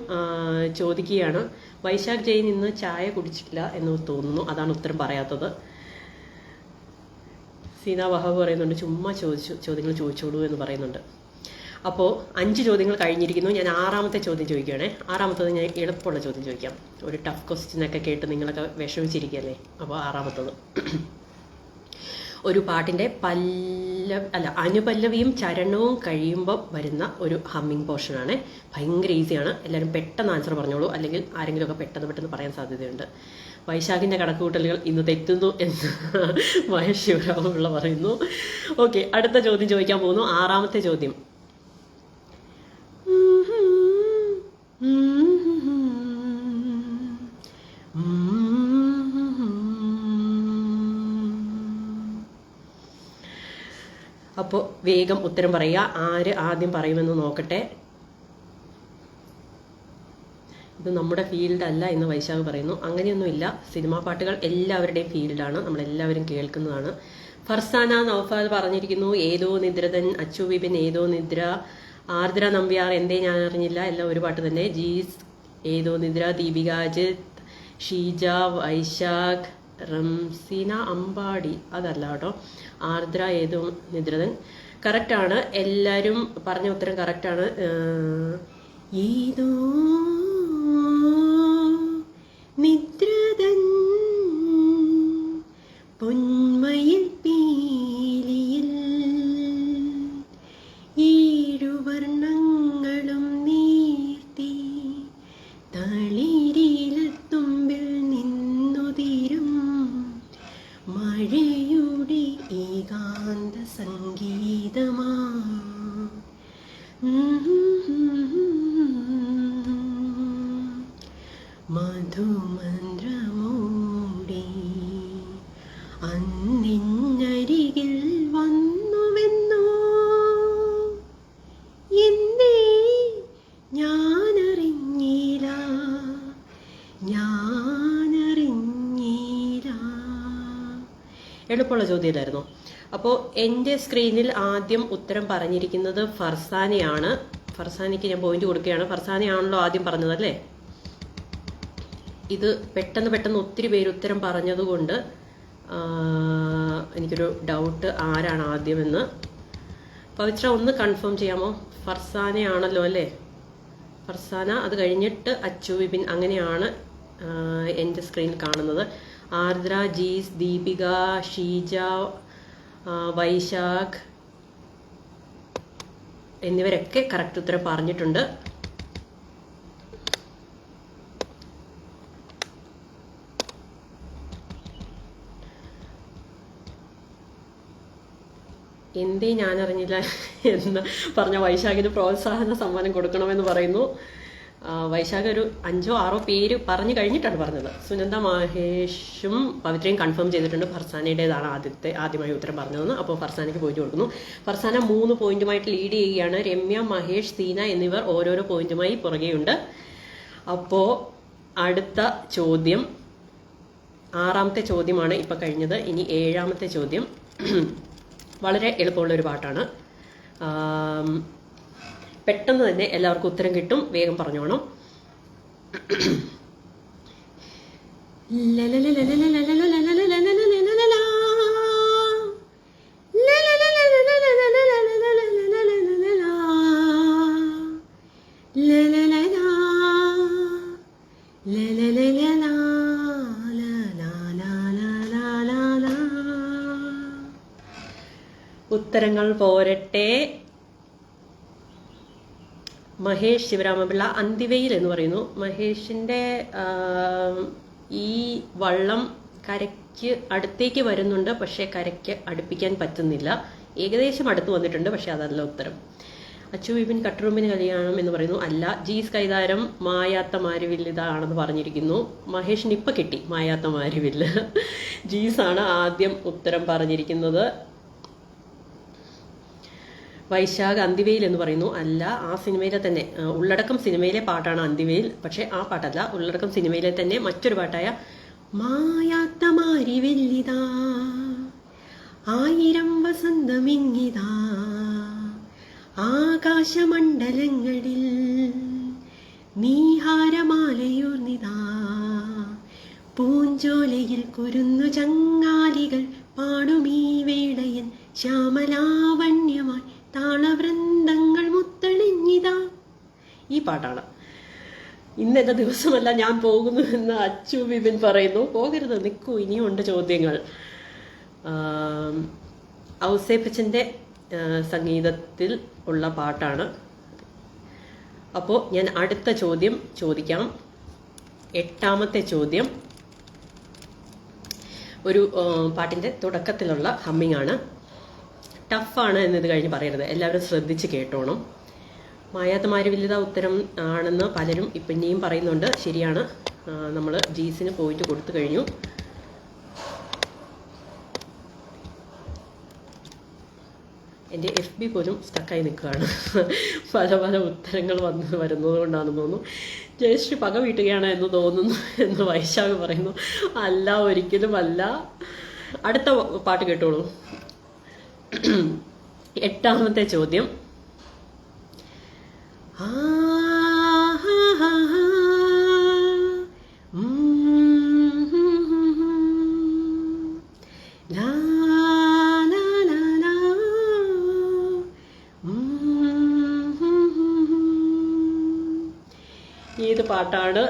ചോദിക്കുകയാണ്. വൈശാഖ് ജയ് നിന്ന് ചായ കുടിച്ചിട്ടില്ല എന്ന് തോന്നുന്നു, അതാണ് ഉത്തരം പറയാത്തത്. സീന വഹാബ് പറയുന്നുണ്ട് ചുമ്മാ ചോദ്യങ്ങൾ ചോദിച്ചോളൂ എന്ന് പറയുന്നുണ്ട്. അപ്പോൾ 5 ചോദ്യങ്ങൾ കഴിഞ്ഞിരിക്കുന്നു. ഞാൻ 6ാമത്തെ ചോദ്യം ചോദിക്കുകയാണേ. 6ാമത്തത് ഞാൻ എളുപ്പമുള്ള ചോദ്യം ചോദിക്കാം. ഒരു ടഫ് ക്വസ്റ്റ്യനൊക്കെ കേട്ട് നിങ്ങളൊക്കെ വിഷമിച്ചിരിക്കുകയല്ലേ. അപ്പോൾ 6ാമത്തത്, ഒരു പാട്ടിൻ്റെ അനുപല്ലവിയും ചരണവും കഴിയുമ്പോൾ വരുന്ന ഒരു ഹമ്മിങ് പോർഷനാണ്. ഭയങ്കര ഈസിയാണ്. എല്ലാവരും പെട്ടെന്ന് ആൻസർ പറഞ്ഞോളൂ, അല്ലെങ്കിൽ ആരെങ്കിലുമൊക്കെ പെട്ടെന്ന് പറയാൻ സാധ്യതയുണ്ട്. വൈശാഖിൻ്റെ കണക്കുകൂട്ടലുകൾ ഇന്ന് തെറ്റുന്നു എന്ന് മഹേഷ് ശിവരാമപിള്ള പറയുന്നു. ഓക്കെ, അടുത്ത ചോദ്യം ചോദിക്കാൻ പോകുന്നു. 6ാമത്തെ ചോദ്യം. അപ്പോൾ വേഗം ഉത്തരം പറയുക. ആര് ആദ്യം പറയുമെന്ന് നോക്കട്ടെ. ഇത് നമ്മുടെ ഫീൽഡല്ല എന്ന് വൈശാഖ് പറയുന്നു. അങ്ങനെയൊന്നുമില്ല, സിനിമാ പാട്ടുകൾ എല്ലാവരുടെയും ഫീൽഡാണ്, നമ്മളെല്ലാവരും കേൾക്കുന്നതാണ്. ഫർസാന നൗഫാദ് പറഞ്ഞിരിക്കുന്നു ഏതോ നിദ്രതൻ. അച്ചു വിപിൻ ഏതോ നിദ്ര. ആർദ്ര നമ്പ്യാർ എന്തേ ഞാൻ അറിഞ്ഞില്ല, എല്ലാം ഒരു പാട്ട് തന്നെ. ജീസ് ഏതോ നിദ്ര. ദീപിക, അജിത്ത്, ഷീജ, വൈശാഖ്, റംസീന അമ്പാടി അതല്ല കേട്ടോ. ആർദ്ര ഏതോ നിദ്രതൻ കറക്റ്റാണ്. എല്ലാവരും പറഞ്ഞ ഉത്തരം കറക്റ്റാണ്. ഏതോ നിദ്രതൻ പൊന്മയിൽ പീലിയിൽ 7 വർണ്ണങ്ങളും നീർത്തി തളിരിലത്തുമ്പിൽ നിന്നുതിരും മഴയുടെ ഏകാന്ത സംഗീതമാ. മധുമന്ത്രമൂടി അന്നിന്നരികിൽ വന്നുവെന്നോ എന്തേ ഞാനറിഞ്ഞില്ല. എളുപ്പമുള്ള ചോദ്യമായിരുന്നു. അപ്പോൾ എൻ്റെ സ്ക്രീനിൽ ആദ്യം ഉത്തരം പറഞ്ഞിരിക്കുന്നത് ഫർസാനയാണ്. ഫർസാനയ്ക്ക് ഞാൻ പോയിന്റ് കൊടുക്കുകയാണ്. ഫർസാനയാണല്ലോ ആദ്യം പറഞ്ഞതല്ലേ. ഇത് പെട്ടെന്ന് ഒത്തിരി പേര് ഉത്തരം പറഞ്ഞതുകൊണ്ട് എനിക്കൊരു ഡൗട്ട് ആരാണ് ആദ്യമെന്ന്. പവിത്ര ഒന്ന് കൺഫേം ചെയ്യാമോ? ഫർസാനയാണല്ലോ അല്ലേ? ഫർസാന, അത് കഴിഞ്ഞിട്ട് അച്ചു വിപിൻ, അങ്ങനെയാണ് എൻ്റെ സ്ക്രീനിൽ കാണുന്നത്. ആർദ്ര, ജീസ്, ദീപിക, ഷീജ, വൈശാഖ് എന്നിവരൊക്കെ കറക്റ്റ് ഉത്തരം പറഞ്ഞിട്ടുണ്ട്. എന്തേ ഞാനറിഞ്ഞില്ല എന്ന് പറഞ്ഞ വൈശാഖിന് പ്രോത്സാഹന സമ്മാനം കൊടുക്കണമെന്ന് പറയുന്നു. വൈശാഖ് ഒരു 5 6 പേര് പറഞ്ഞു കഴിഞ്ഞിട്ടാണ് പറഞ്ഞത്. സുനന്ദ മഹേഷും പവിത്രയും കൺഫേം ചെയ്തിട്ടുണ്ട് ഫർസാനയുടേതാണ് ആദ്യമായി ഉത്തരം പറഞ്ഞതെന്ന്. അപ്പോൾ ഫർസാനയ്ക്ക് പോയിന്റ് കൊടുക്കുന്നു. ഫർസാന 3 പോയിന്റുമായിട്ട് ലീഡ് ചെയ്യുകയാണ്. രമ്യ, മഹേഷ്, സീന എന്നിവർ ഓരോരോ പോയിന്റുമായി പുറകെയുണ്ട്. അപ്പോൾ അടുത്ത ചോദ്യം, 6ാമത്തെ ചോദ്യമാണ് ഇപ്പം കഴിഞ്ഞത്. ഇനി 7ാമത്തെ ചോദ്യം. വളരെ എളുപ്പമുള്ളൊരു പാട്ടാണ്. പെട്ടെന്ന് തന്നെ എല്ലാവർക്കും ഉത്തരം കിട്ടും. വേഗം പറഞ്ഞോണം. ഉത്തരങ്ങൾ പോരട്ടെ. മഹേഷ് ശിവരാമപിള്ള അന്തിവെയിൽ എന്ന് പറയുന്നു. മഹേഷിന്റെ ഈ വള്ളം കരയ്ക്ക് അടുത്തേക്ക് വരുന്നുണ്ട്, പക്ഷെ കരയ്ക്ക് അടുപ്പിക്കാൻ പറ്റുന്നില്ല. ഏകദേശം അടുത്ത് വന്നിട്ടുണ്ട്, പക്ഷെ അതല്ല ഉത്തരം. അച്ചു വിപിൻ കട്ടുറുമ്പിന് കല്യാണം എന്ന് പറയുന്നു. അല്ല. ജീസ് കൈതാരം മായാത്ത മാരിവില്ല് ഇതാണെന്ന് പറഞ്ഞിരിക്കുന്നു. മഹേഷിന് ഇപ്പൊ കിട്ടി മായാത്ത മാരിവില്ല്. ജീസാണ് ആദ്യം ഉത്തരം പറഞ്ഞിരിക്കുന്നത്. വൈശാഖ് അന്തിവെയിൽ എന്ന് പറയുന്നു. അല്ല. ആ സിനിമയിലെ തന്നെ ഉള്ളടക്കം സിനിമയിലെ പാട്ടാണ് അന്തിവെയിൽ, പക്ഷെ ആ പാട്ടല്ല. ഉള്ളടക്കം സിനിമയിലെ തന്നെ മറ്റൊരു പാട്ടായ മായാത്ത മാരിവില്ലിതാ ആയിരം വസന്തമിങ്ങിതാ ആകാശമണ്ഡലങ്ങളിൽ നീഹാരമാലയൂർന്നിതാ പൂഞ്ചോലയിൽ കുരുന്നു ചങ്ങാലികൾ പാടുമീ വേളയൻ ശ്യാമലാവണ്യമായി താളവൃന്ദങ്ങൾ മുത്തണിഞ്ഞിതാ. ഈ പാട്ടാണ്. ഇന്നെന്റെ ദിവസമല്ല, ഞാൻ പോകുന്നു എന്ന് അച്ചു വിപിൻ പറയുന്നു. പോകരുത്, നിൽക്കൂ, ഇനിയുണ്ട് ചോദ്യങ്ങൾ. ഔസേപ്പച്ചന്റെ സംഗീതത്തിൽ ഉള്ള പാട്ടാണ്. അപ്പോൾ ഞാൻ അടുത്ത ചോദ്യം ചോദിക്കാം. 8ാമത്തെ ചോദ്യം ഒരു പാട്ടിന്റെ തുടക്കത്തിലുള്ള ഹമ്മിങ് ആണ്. ടഫാണ് എന്നത് കഴിഞ്ഞ് പറയരുത്, എല്ലാവരും ശ്രദ്ധിച്ച് കേട്ടോണം. മായാത്ത മാരിവില്ലിത ഉത്തരം ആണെന്ന് പലരും ഇനിയും പറയുന്നുണ്ട്. ശരിയാണ്. നമ്മൾ ജീസിന് പോയിട്ട് കൊടുത്തു കഴിഞ്ഞു. എൻ്റെ FB പോലും സ്റ്റക്കായി നിൽക്കുകയാണ്. പല പല ഉത്തരങ്ങൾ വരുന്നത് കൊണ്ടാണെന്ന് തോന്നുന്നു. ജയശ്രീ പക വീട്ടുകയാണ് എന്ന് തോന്നുന്നു എന്ന് വൈശാഖ് പറയുന്നു. അല്ല, ഒരിക്കലും അല്ല. അടുത്ത പാട്ട് കേട്ടോളൂ. 8ാമത്തെ ചോദ്യം. ഏത് പാട്ടാണ്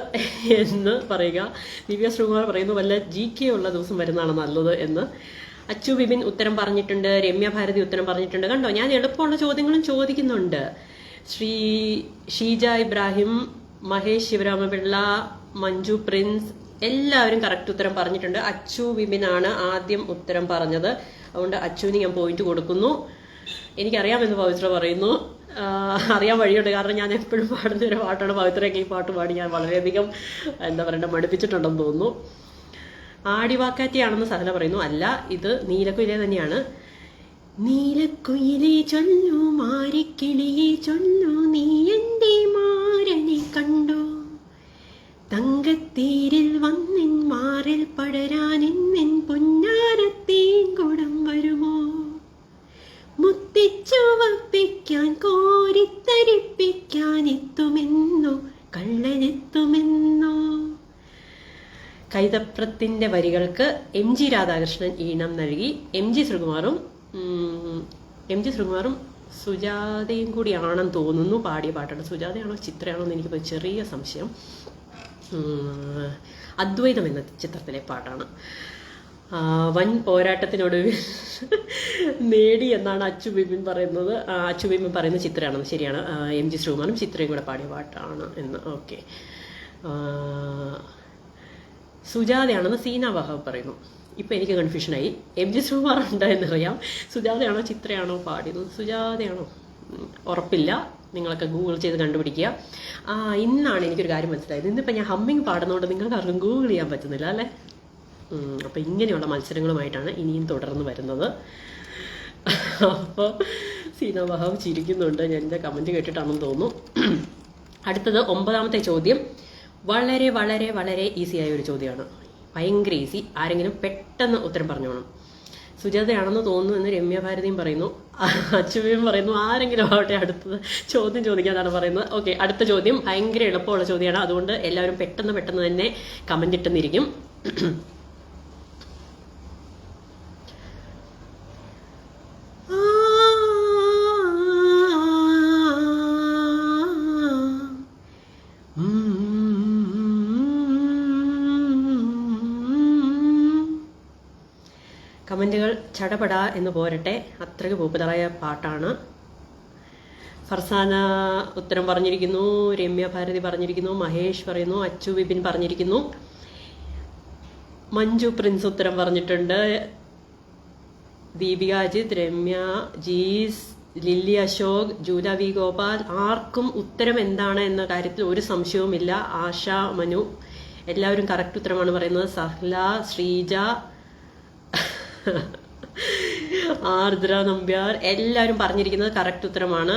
എന്ന് പറയുക. ദിവ്യ ശ്രീകുമാർ പറയുന്നു വല്ല GK ഉള്ള ദിവസം വരുന്നതാണ് നല്ലത് എന്ന്. അച്ചു വിപിൻ ഉത്തരം പറഞ്ഞിട്ടുണ്ട്. രമ്യ ഭാരതി ഉത്തരം പറഞ്ഞിട്ടുണ്ട്. കണ്ടോ, ഞാൻ എളുപ്പമുള്ള ചോദ്യങ്ങളും ചോദിക്കുന്നുണ്ട്. ഷീജ ഇബ്രാഹിം, മഹേഷ് ശിവരാമപിള്ള, മഞ്ജു പ്രിൻസ് എല്ലാവരും കറക്റ്റ് ഉത്തരം പറഞ്ഞിട്ടുണ്ട്. അച്ചു വിപിനാണ് ആദ്യം ഉത്തരം പറഞ്ഞത്. അതുകൊണ്ട് അച്ചുവിന് ഞാൻ പോയിന്റ് കൊടുക്കുന്നു. എനിക്കറിയാമെന്ന് പവിത്ര പറയുന്നു. അറിയാൻ വഴിയുണ്ട്, കാരണം ഞാൻ എപ്പോഴും പാടുന്ന ഒരു പാട്ടാണ്. പവിത്രയൊക്കെ ഈ പാട്ട് പാടി ഞാൻ വളരെയധികം മടുപ്പിച്ചിട്ടുണ്ടെന്ന് തോന്നുന്നു. ആടിവാക്കാറ്റിയാണെന്ന് സഹന പറയുന്നു. അല്ല, ഇത് നീലക്കുയിലെ തന്നെയാണ്. നീലക്കുയിലെ ചൊല്ലു മാരിക്കിളിയെ ചൊല്ലു നീ എൻ്റെ മാരനെ കണ്ടോ തങ്കത്തേരിൽ വന്നിൻ മാറിൽ പടരാനെന്നിൻ പൊന്നാരത്തേൻ കുടം വരുമോ മുത്തിച്ചുവപ്പിക്കാൻ കോരിത്തരിപ്പിക്കാൻ എത്തുമെന്നോ കള്ളനെത്തുമെന്നോ. കൈതപ്രത്തിന്റെ വരികൾക്ക് MG രാധാകൃഷ്ണൻ ഈണം നൽകി. MG ശ്രീകുമാറും സുജാതയും കൂടിയാണെന്ന് തോന്നുന്നു പാടിയ പാട്ടാണ്. സുജാതയാണോ ചിത്രയാണോ എന്ന് എനിക്ക് ചെറിയ സംശയം. അദ്വൈതം എന്ന ചിത്രത്തിലെ പാട്ടാണ്. വൻ പോരാട്ടത്തിനൊടുവിൽ നേടി എന്നാണ് അച്ചു ബിബിൻ പറയുന്നത്. അച്ചു ബിബിൻ പറയുന്ന ചിത്രയാണെന്ന്. ശരിയാണ്. MG ശ്രീകുമാറും ചിത്രയും കൂടെ പാടിയ പാട്ടാണ് എന്ന്. ഓക്കെ. സുജാതയാണെന്ന് സീന വഹാബ് പറയുന്നു. ഇപ്പം എനിക്ക് കൺഫ്യൂഷനായി. MG ശ്രീകുമാർ ഉണ്ട് എന്നറിയാം. സുജാതയാണോ ചിത്രയാണോ പാടിയത്? സുജാതയാണോ ഉറപ്പില്ല. നിങ്ങളൊക്കെ ഗൂഗിൾ ചെയ്ത് കണ്ടുപിടിക്കുക. ഇന്നാണ് എനിക്കൊരു കാര്യം മനസ്സിലായത്. ഇന്നിപ്പോൾ ഞാൻ ഹമ്മിങ് പാടുന്നതുകൊണ്ട് നിങ്ങൾക്ക് ആർക്കും ഗൂഗിൾ ചെയ്യാൻ പറ്റുന്നില്ല അല്ലേ? അപ്പോൾ ഇങ്ങനെയുള്ള മത്സരങ്ങളുമായിട്ടാണ് ഇനിയും തുടർന്ന് വരുന്നത്. അപ്പോൾ സീന വഹാബ് ചിരിക്കുന്നുണ്ട്. ഞാൻ എൻ്റെ കമൻറ്റ് കേട്ടിട്ടാണെന്ന് തോന്നുന്നു. അടുത്തത് 9ാമത്തെ ചോദ്യം. വളരെ വളരെ വളരെ ഈസി ആയ ഒരു ചോദ്യമാണ്. ഭയങ്കര ഈസി. ആരെങ്കിലും പെട്ടെന്ന് ഉത്തരം പറഞ്ഞോണം. സുജാതയാണെന്ന് തോന്നുന്നു എന്ന് രമ്യ ഭാരതിയും പറയുന്നു. അച്ചുവിയും പറയുന്നു ആരെങ്കിലും ആവട്ടെ അടുത്തത് ചോദ്യം ചോദിക്കാനാണ് പറയുന്നത്. ഓക്കെ, അടുത്ത ചോദ്യം ഭയങ്കര എളുപ്പമുള്ള ചോദ്യമാണ്. അതുകൊണ്ട് എല്ലാവരും പെട്ടെന്ന് തന്നെ കമന്റ് ഇട്ടെന്നിരിക്കും. കമൻറ്റുകൾ ചടപട എന്ന് പോരട്ടെ, അത്രയ്ക്ക് പോപ്പുലറായ പാട്ടാണ്. ഫർസാന ഉത്തരം പറഞ്ഞിരിക്കുന്നു, രമ്യ ഭാരതി പറഞ്ഞിരിക്കുന്നു, മഹേഷ് പറയുന്നു, അച്ചു വിപിൻ പറഞ്ഞിരിക്കുന്നു, മഞ്ജു പ്രിൻസ് ഉത്തരം പറഞ്ഞിട്ടുണ്ട്, ദീപിക അജിത്, രമ്യ ജീസ്, ലില്ലി അശോക്, ജൂല വി ഗോപാൽ. ആർക്കും ഉത്തരം എന്താണ് എന്ന കാര്യത്തിൽ ഒരു സംശയവുമില്ല. ആശ, മനു എല്ലാവരും കറക്റ്റ് ഉത്തരമാണ് പറയുന്നത്. സഹ്ല, ശ്രീജ, ആർദ്ര നമ്പ്യാർ എല്ലാവരും പറഞ്ഞിരിക്കുന്നത് കറക്റ്റ് ഉത്തരമാണ്.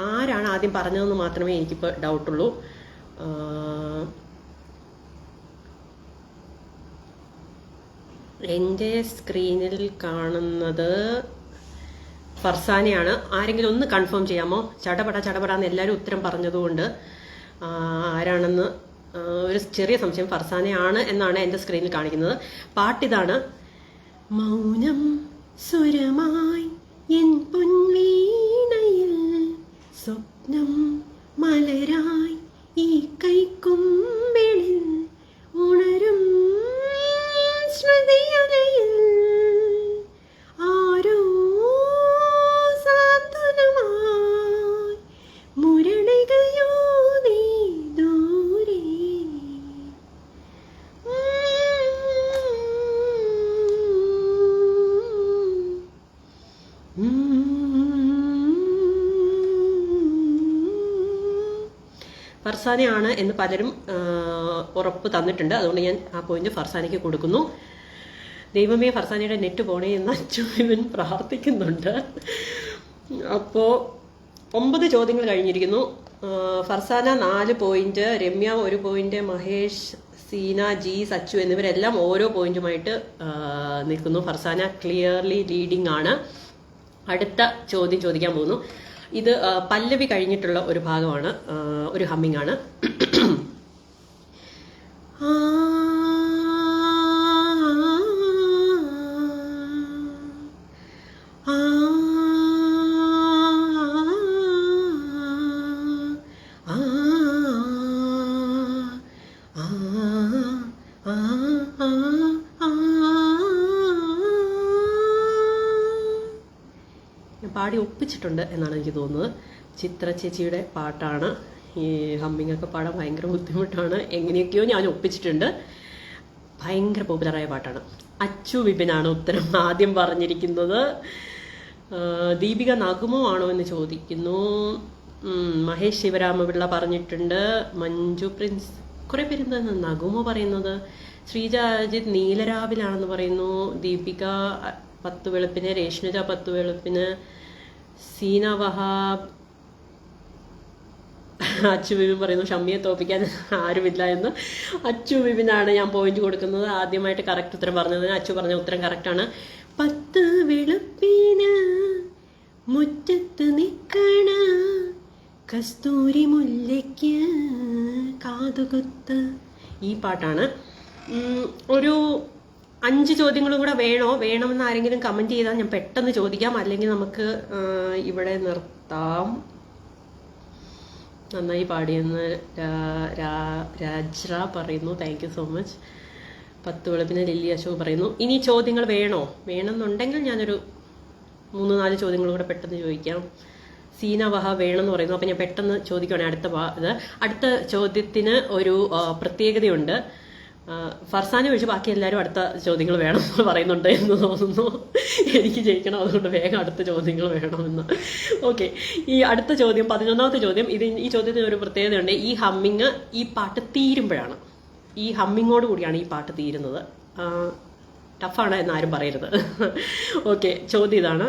ആരാണ് ആദ്യം പറഞ്ഞതെന്ന് മാത്രമേ എനിക്കിപ്പോൾ ഡൗട്ടുള്ളൂ. എൻ്റെ സ്ക്രീനിൽ കാണുന്നത് ഫർസാനയാണ്. ആരെങ്കിലും ഒന്ന് കൺഫേം ചെയ്യാമോ? ചടപടാന്ന് എല്ലാവരും ഉത്തരം പറഞ്ഞതുകൊണ്ട് ആരാണെന്ന് ഒരു ചെറിയ സംശയം. ഫർസാനയാണ് എന്നാണ് എൻ്റെ സ്ക്രീനിൽ കാണിക്കുന്നത്. പാട്ടിതാണ്. മൗനം സ്വരമായി എൻ പൊൻവീണയിൽ സ്വപ്നം മലരായി ഈ കൈക്കുമ്പിളിൽ ഉണരും സ്മൃതിയലയിൽ ആരോ സാന്ത്വനമായി മുരളികയോ നീ ദൂരെ. ഫർസാനയാണ് എന്ന് പലരും ഉറപ്പ് തന്നിട്ടുണ്ട്. അതുകൊണ്ട് ഞാൻ ആ പോയിന്റ് ഫർസാനയ്ക്ക് കൊടുക്കുന്നു. ദൈവമേ ഫർസാനയുടെ നെറ്റ് പോണേ എന്ന് അച്ചുവിൻ പ്രാർത്ഥിക്കുന്നുണ്ട്. അപ്പോൾ 9 ചോദ്യങ്ങൾ കഴിഞ്ഞിരിക്കുന്നു. ഫർസാന 4 പോയിന്റ്, രമ്യ 1 പോയിന്റ്, മഹേഷ്, സീന, ജീസ്, അച്ചു എന്നിവരെല്ലാം ഓരോ പോയിന്റുമായിട്ട് നിൽക്കുന്നു. ഫർസാന ക്ലിയർലി ലീഡിംഗ് ആണ്. അടുത്ത ചോദ്യം ചോദിക്കാൻ പോകുന്നു. ഇത് പല്ലവി കഴിഞ്ഞിട്ടുള്ള ഒരു ഭാഗമാണ്, ഒരു ഹമ്മിങ് ആണ്. പാടി ഒപ്പിച്ചിട്ടുണ്ട് എന്നാണ് എനിക്ക് തോന്നുന്നത്. ചിത്ര ചേച്ചിയുടെ പാട്ടാണ്. ഈ ഹമ്മിങ് ഒക്കെ പാടാൻ ഭയങ്കര ബുദ്ധിമുട്ടാണ്. എങ്ങനെയൊക്കെയോ ഞാൻ ഒപ്പിച്ചിട്ടുണ്ട്. ഭയങ്കര പോപ്പുലറായ പാട്ടാണ്. അച്ചു വിപിനാണ് ഉത്തരം ആദ്യം പറഞ്ഞിരിക്കുന്നത്. ദീപിക നഗുമോ ആണോ എന്ന് ചോദിക്കുന്നു. മഹേഷ് ശിവരാമപിള്ള പറഞ്ഞിട്ടുണ്ട്. മഞ്ജു പ്രിൻസ്, കുറെ പേരെന്താ നഗുമോ പറയുന്നത്. ശ്രീജ അജിത് നീലരാവിലാണെന്ന് പറയുന്നു. ദീപിക 10 വെളുപ്പിന്, രേഷ്ണുജ 10 വെളുപ്പിന്, സീന വഹാബ്, അച്ചു വിപിൻ പറയുന്നു ഷമ്മിയെ തോപ്പിക്കാൻ ആരുമില്ല എന്ന്. അച്ചു വിപിനാണ് ഞാൻ പോയിന്റ് കൊടുക്കുന്നത്. ആദ്യമായിട്ട് കറക്റ്റ് ഉത്തരം പറഞ്ഞതിന് അച്ചു പറഞ്ഞ ഉത്തരം കറക്റ്റാണ്. 10 വെളുപ്പിന് മുറ്റത്ത് നിൽക്കണ കസ്തൂരി മുല്ലയ്ക്ക് കാതുകുത്ത്, ഈ പാട്ടാണ്. ഒരു 5 ചോദ്യങ്ങളും കൂടെ വേണമെന്ന് ആരെങ്കിലും കമന്റ് ചെയ്താൽ ഞാൻ പെട്ടെന്ന് ചോദിക്കാം. അല്ലെങ്കിൽ നമുക്ക് ഇവിടെ നിർത്താം. നന്നായി പാടിയെന്ന് രാജ്ര പറയുന്നു. Thank you so much. 10 വെളുപ്പിന് ലില്ലി അശോക് പറയുന്നു. ഇനി ചോദ്യങ്ങൾ വേണമെന്നുണ്ടെങ്കിൽ ഞാനൊരു 3-4 ചോദ്യങ്ങൾ കൂടെ പെട്ടെന്ന് ചോദിക്കാം. സീന വഹ വേണമെന്ന് പറയുന്നു. അപ്പം ഞാൻ പെട്ടെന്ന് ചോദിക്കുകയാണെങ്കിൽ അടുത്ത ചോദ്യത്തിന് ഒരു പ്രത്യേകതയുണ്ട്. ഫർസാനെ ഒഴിച്ച് ബാക്കി എല്ലാവരും അടുത്ത ചോദ്യങ്ങൾ വേണമെന്ന് പറയുന്നുണ്ട് എന്ന് തോന്നുന്നു. എനിക്ക് ജയിക്കണം, അതുകൊണ്ട് വേഗം അടുത്ത ചോദ്യങ്ങൾ വേണമെന്ന്. ഓക്കെ, ഈ അടുത്ത ചോദ്യം 11ാമത്തെ ചോദ്യം. ഈ ചോദ്യത്തിന് ഒരു പ്രത്യേകതയുണ്ട്. ഈ ഹമ്മിങ് ഈ പാട്ട് തീരുമ്പോഴാണ്, ഈ ഹമ്മിങ്ങോട് കൂടിയാണ് ഈ പാട്ട് തീരുന്നത്. ടഫാണ് എന്നാരും പറയരുത്. ഓക്കെ, ചോദ്യം ഇതാണ്.